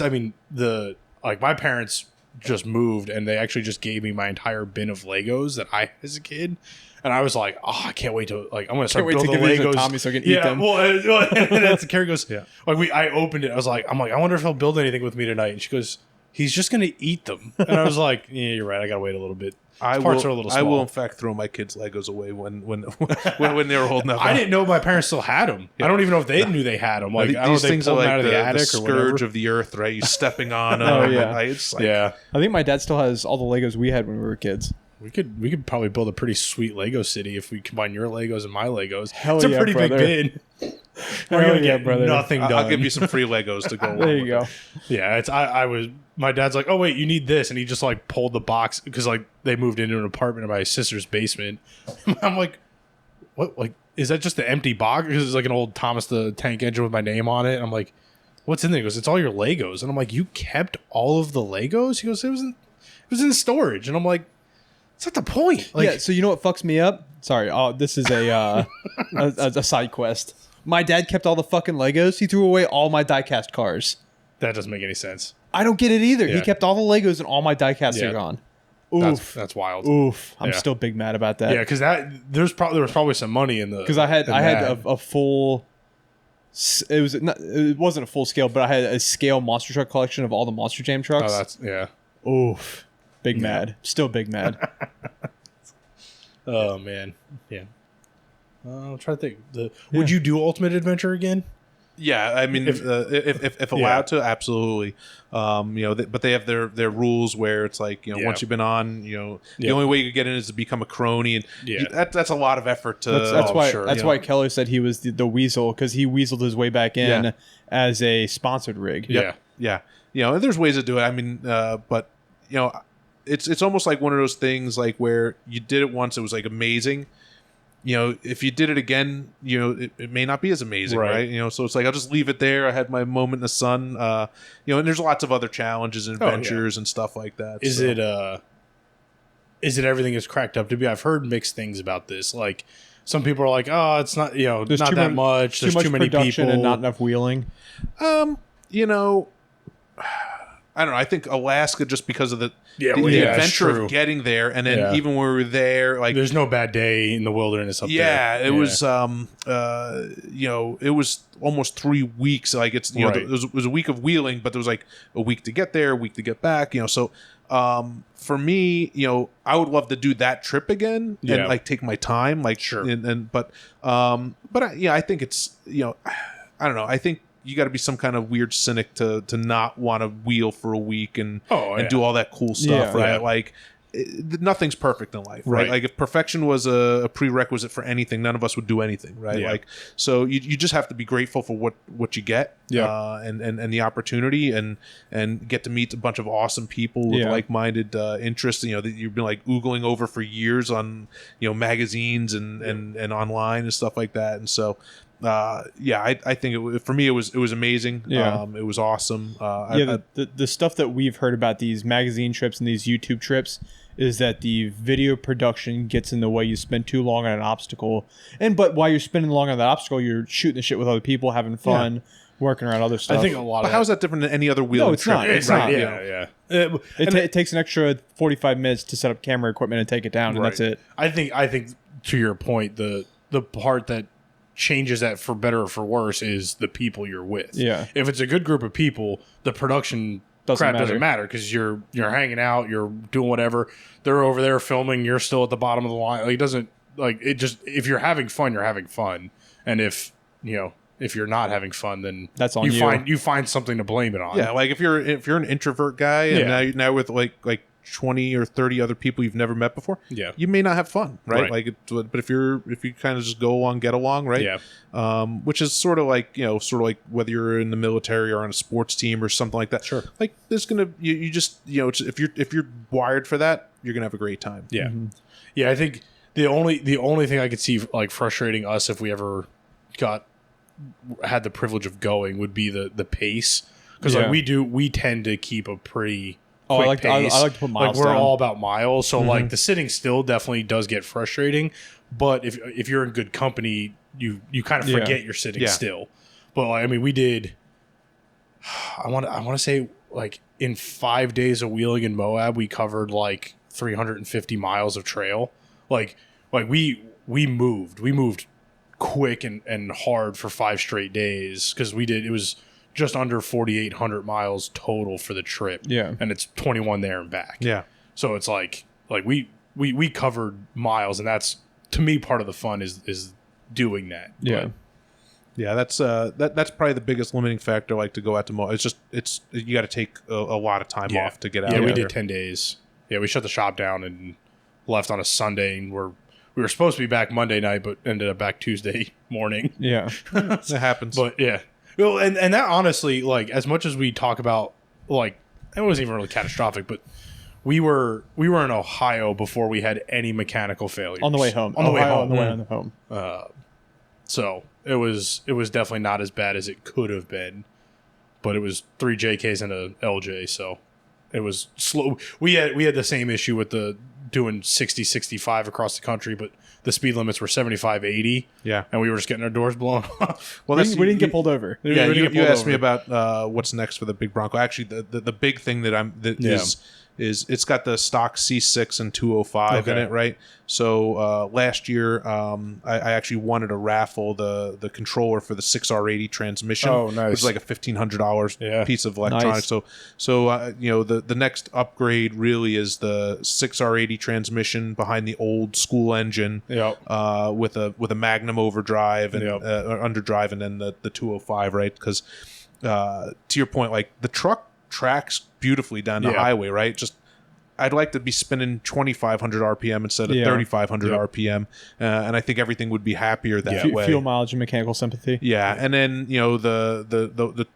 my parents just moved, and they actually just gave me my entire bin of Legos that I had as a kid. And I was like, oh, I can't wait to, I'm going to start building the Legos. Tommy so I can eat them. Well, and that's Carrie goes, I opened it. I was like, I wonder if he'll build anything with me tonight. And she goes, he's just going to eat them. And I was like, yeah, you're right. I got to wait a little bit. Parts are a little small. I will, in fact, throw my kids' Legos away when they were holding up. I didn't know my parents still had them. Yeah. I don't even know if they knew they had them. Like, I don't know if they pulled them out of the attic or whatever. Scourge of the earth, right? You stepping on them. Oh, yeah. I think my dad still has all the Legos we had when we were kids. We could probably build a pretty sweet Lego city if we combine your Legos and my Legos. It's a pretty big bin. We're gonna get nothing done. I'll give you some free Legos to go. There you go. Yeah, my dad's like, oh wait, you need this, and he just like pulled the box because like they moved into an apartment in my sister's basement. I'm like, what? Like, is that just the empty box? Because it's like an old Thomas the Tank Engine with my name on it. And I'm like, what's in there? He goes, it's all your Legos. And I'm like, you kept all of the Legos? He goes, it was in storage. And I'm like, that's not the point. Like, yeah, so you know what fucks me up? Sorry, this is a side quest. My dad kept all the fucking Legos. He threw away all my die-cast cars. That doesn't make any sense. I don't get it either. Yeah. He kept all the Legos and all my die-casts are gone. Oof. That's wild. Oof. I'm still big mad about that. Yeah, because there was probably some money in the... Because I had a full... It wasn't a full scale, but I had a scale monster truck collection of all the Monster Jam trucks. Oh, that's... Yeah. Oof. Big mad. Still big mad. Oh, man. Yeah. I'm trying to think. Would you do Ultimate Adventure again? Yeah, I mean, if allowed to, absolutely. But they have their rules where it's like, once you've been on, the only way you could get in is to become a crony, and that's a lot of effort to. That's why Kelly said he was the weasel, because he weaseled his way back in as a sponsored rig. Yeah. there's ways to do it. I mean, but it's almost like one of those things like where you did it once, it was like amazing. If you did it again, it may not be as amazing, right? So it's like, I'll just leave it there. I had my moment in the sun, and there's lots of other challenges and adventures and stuff like that. Is it everything is cracked up to be? I've heard mixed things about this. Like, some people are like, oh, it's not, there's not that much. There's too many people and not enough wheeling. I don't know. I think Alaska, just because of the adventure of getting there, and then even when we were there, like, there's no bad day in the wilderness up there. Yeah, it was. It was almost 3 weeks. Like, it's it was a week of wheeling, but there was like a week to get there, a week to get back. So for me, I would love to do that trip again and like take my time, like but I think it's I don't know. I think you got to be some kind of weird cynic to not want to wheel for a week and do all that cool stuff, right? Yeah. Like, nothing's perfect in life, right? Like, if perfection was a prerequisite for anything, none of us would do anything, right? Like, so you just have to be grateful for what you get, and the opportunity, and get to meet a bunch of awesome people with like-minded interests, that you've been like oogling over for years on magazines and online and stuff like that, and so. I think for me it was amazing. It was awesome. The stuff that we've heard about these magazine trips and these YouTube trips is that the video production gets in the way. You spend too long on an obstacle, but while you're spending long on that obstacle, you're shooting the shit with other people, having fun, working around other stuff. I think a lot. But how is that different than any other wheeling trip? Not. It's not. It takes an extra 45 minutes to set up camera equipment and take it down, and that's it. I think to your point, the part that changes that for better or for worse is the people you're with. Yeah. If it's a good group of people, the production doesn't matter because you're hanging out, you're doing whatever. They're over there filming, you're still at the bottom of the line. Like, it doesn't, like, it just, if you're having fun, you're having fun. And if you're not having fun, then that's on you. You find something to blame it on. Yeah, like if you're an introvert guy and now with like 20 or 30 other people you've never met before, you may not have fun, right? Like, but if you kind of just go along, get along, right? Which is sort of like whether you're in the military or on a sports team or something like that. Sure. Like, there's gonna you just if you're wired for that, you're gonna have a great time. Yeah. Mm-hmm. Yeah, I think the only thing I could see like frustrating us if we ever had the privilege of going would be the pace, because like we tend to keep a pretty quick pace. I like to put miles like, we're down. all about miles, so like the sitting still definitely does get frustrating, but if you're in good company, you kind of forget you're sitting still. But like, I mean, we did I want to say like in 5 days of wheeling in Moab, we covered like 350 miles of trail. Like we moved quick and hard for 5 straight days, because it was just under 4,800 miles total for the trip. Yeah. And it's 21 there and back. Yeah. So it's like we covered miles, and that's, to me, part of the fun is doing that. Yeah. But, yeah, that's probably the biggest limiting factor. Like, to go out to Moab, it's you got to take a lot of time off to get out. Yeah, we there. did 10 days. Yeah, we shut the shop down and left on a Sunday, and we were supposed to be back Monday night, but ended up back Tuesday morning. Yeah, it happens. But yeah, well, and that honestly, like, as much as we talk about, like, it wasn't even really catastrophic, but we were in Ohio before we had any mechanical failures on the way home. So it was definitely not as bad as it could have been, but it was 3 JKs and a LJ, so it was slow. We had the same issue with doing 60, 65 across the country, but the speed limits were 75, 80. Yeah. And we were just getting our doors blown off. Well, we didn't get pulled over. Yeah, you asked me about what's next for the big Bronco. Actually, the big thing is it's got the stock C6 and 205 in it, right? So last year, I actually wanted to raffle the controller for the 6R80 transmission. Oh, nice. Which is like a $1,500 piece of electronics. Nice. So the next upgrade really is the 6R80 transmission behind the old school engine, with a Magnum overdrive and underdrive, and then the 205, right? Because to your point, like, the truck tracks beautifully down the highway, right? Just, I'd like to be spinning 2,500 RPM instead of 3,500 RPM, and I think everything would be happier that way. Fuel mileage and mechanical sympathy. Yeah, and then the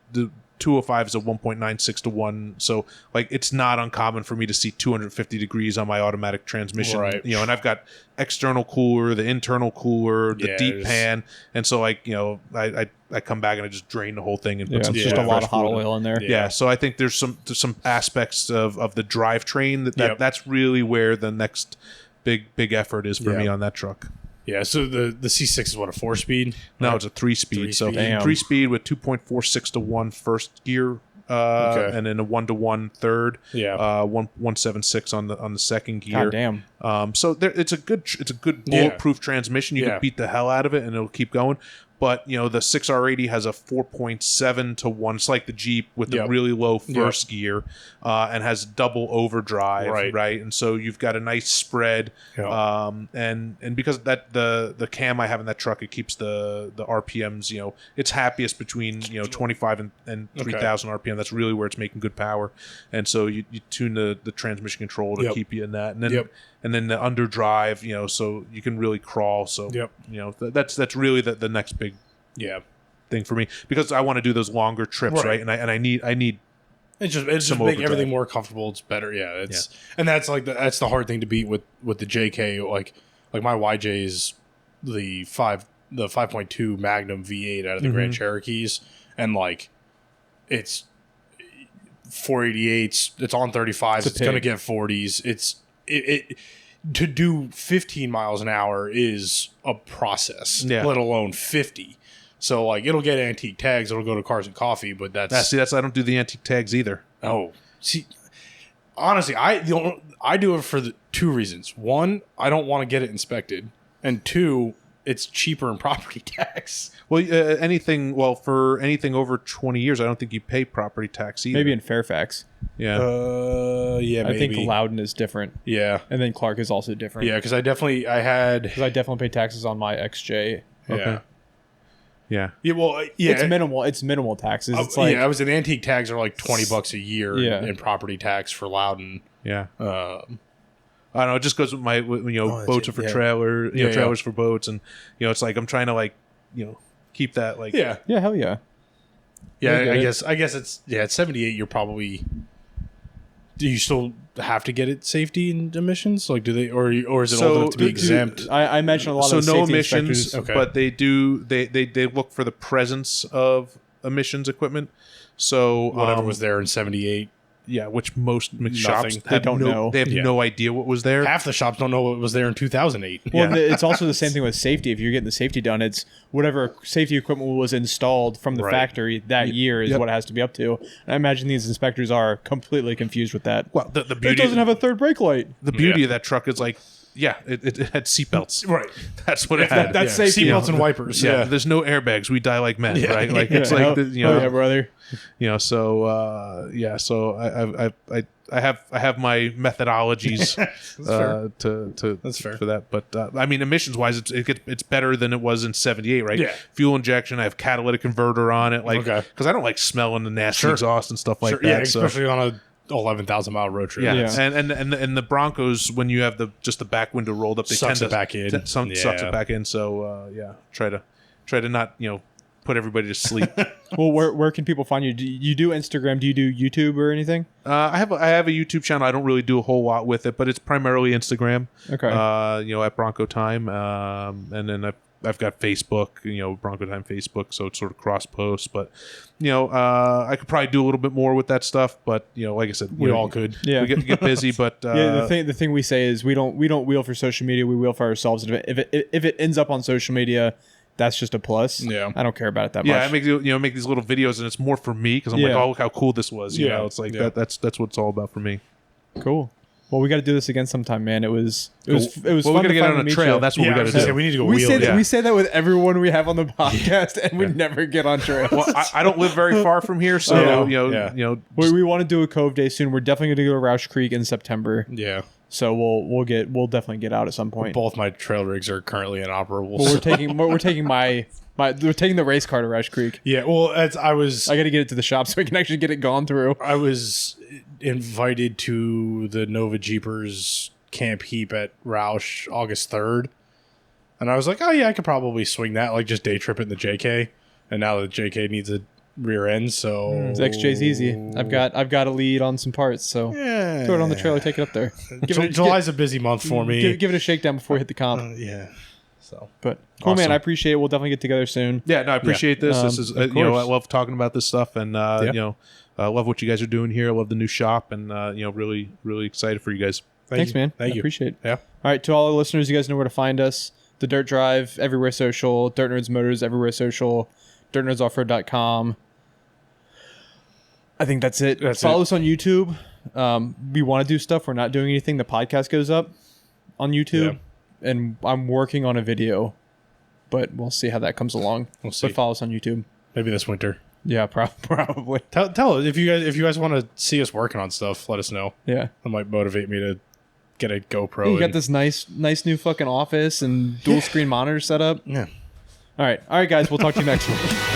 205 is a 1.96 to 1. So like it's not uncommon for me to see 250 degrees on my automatic transmission. Right. You know, and I've got external cooler, the internal cooler, the deep pan, and so like, you know, I come back and I just drain the whole thing and put some just a lot of hot oil in there. Yeah, so I think there's some aspects of the drivetrain that's really where the next big effort is for me on that truck. Yeah, so the C6 is what, a 4-speed? No, it's a 3-speed. So 3-speed with 2.46 to 1 first gear, and then a 1 to 1 third. Yeah, 1.76 on the second gear. God damn. So it's a good bulletproof transmission. You can beat the hell out of it, and it'll keep going. But, you know, the 6R80 has a 4.7 to 1. It's like the Jeep with the really low first gear, and has double overdrive, right? And so you've got a nice spread. And because that the cam I have in that truck, it keeps the RPMs, you know, it's happiest between, you know, 25 and 3,000 RPM. That's really where it's making good power. And so you tune the transmission control to keep you in that. And then and then the underdrive, you know, so you can really crawl. So you know, that's really the next big thing for me, because I want to do those longer trips, right? And I need it's just make everything more comfortable. It's better, and that's like that's the hard thing to beat with the JK. Like my YJ is the 5.2 Magnum V8 out of the Grand Cherokees, and like it's 488s. It's on 35s. It's going to get 40s. It to do 15 miles an hour is a process, let alone 50. So like it'll get antique tags, it'll go to Cars and Coffee, but that's I don't do the antique tags either. Oh, see, honestly, I do it for the two reasons. One, I don't want to get it inspected, and two, it's cheaper in property tax. Well, for anything over 20 years, I don't think you pay property tax either. Maybe in Fairfax. Yeah. Yeah, I think Loudon is different. Yeah. And then Clark is also different. Yeah, because I definitely pay taxes on my XJ. Okay. Yeah. Yeah. Well, yeah. It's minimal taxes. It's like, I was in antique tags are like $20 a year in property tax for Loudon. Yeah. I don't know. It just goes with my, boats are for trailer, trailers for boats, and it's like I'm trying to keep that like yeah, hell yeah. Yeah, I guess it's at 78. You're probably. Do you still have to get it safety and emissions? Like, do they, or is it old enough to be exempt? I mentioned a lot of no emissions, but they do. They look for the presence of emissions equipment. So whatever was there in 78. Yeah, which most shops don't know. They have no idea what was there. Half the shops don't know what was there in 2008. Well, it's also the same thing with safety. If you're getting the safety done, it's whatever safety equipment was installed from the factory that year is what it has to be up to. And I imagine these inspectors are completely confused with that. Well, the beauty it doesn't have a third brake light. The beauty of that truck is like, it had seatbelts. Right. That's what it had. That's safety. Seatbelts and wipers. Yeah. There's no airbags. We die like men, right? Like it's like brother. So I have my methodologies That's fair for that. But I mean, emissions wise, it's better than it was in 78, right? Yeah. Fuel injection. I have catalytic converter on it, like because I don't like smelling the nasty exhaust and stuff like that. Yeah, especially on a 11,000 mile road trip. Yeah. And the Broncos, when you have the back window rolled up, they sucks tend to it back in. Sucks it back in. So try to not put everybody to sleep. Well, where can people find you? Do you do Instagram? Do you do YouTube or anything? I have a YouTube channel. I don't really do a whole lot with it, but it's primarily Instagram. Okay. At Bronco Time, and then I've got Facebook. Bronco Time Facebook, so it's sort of cross posts. But I could probably do a little bit more with that stuff. But like I said, we all could. Yeah. We get busy, but the thing we say is we don't wheel for social media. We wheel for ourselves. If it ends up on social media, that's just a plus. Yeah, I don't care about it that much. Yeah, I make these little videos, and it's more for me because I'm like, oh, look how cool this was. It's like that's what it's all about for me. Cool. Well, we got to do this again sometime, man. It was Well, fun. we got to get on a trail. That's what we got to do. We need to go we wheel. We say that with everyone we have on the podcast, and we never get on trails. Well, I don't live very far from here, so we want to do a Cove Day soon. We're definitely going to go to Roush Creek in September. Yeah. So we'll definitely get out at some point. Both my trail rigs are currently inoperable. Well, we're taking we're taking the race car to Roush Creek. Yeah, well, I got to get it to the shop so we can actually get it gone through. I was invited to the Nova Jeepers Camp Heap at Roush August 3rd, and I was like, oh yeah, I could probably swing that, like just day trip it in the JK. And now the JK needs a rear end, so XJ's easy. I've got a lead on some parts, so throw it on the trailer, take it up there. July's a busy month for me. Give it a shakedown before we hit the comp. Yeah. So, but cool, awesome. man. I appreciate it. We'll definitely get together soon. Yeah, no, I appreciate this. This is I love talking about this stuff, and I love what you guys are doing here. I love the new shop, and really, really excited for you guys. Thanks, man. Thank you. Appreciate it. Yeah. All right, to all the listeners, you guys know where to find us. The Dirt Drive, everywhere social. DirtNerds Motors, everywhere social. DirtNerdsOffroad.com. I think that's it. Follow us on YouTube. We want to do stuff. We're not doing anything. The podcast goes up on YouTube, and I'm working on a video, but we'll see how that comes along. We'll see. But follow us on YouTube. Maybe this winter. Yeah, probably. Tell us if you guys want to see us working on stuff. Let us know. Yeah, that might motivate me to get a GoPro. You got this nice new fucking office and dual screen monitor set up. Yeah. All right, guys. We'll talk to you next week.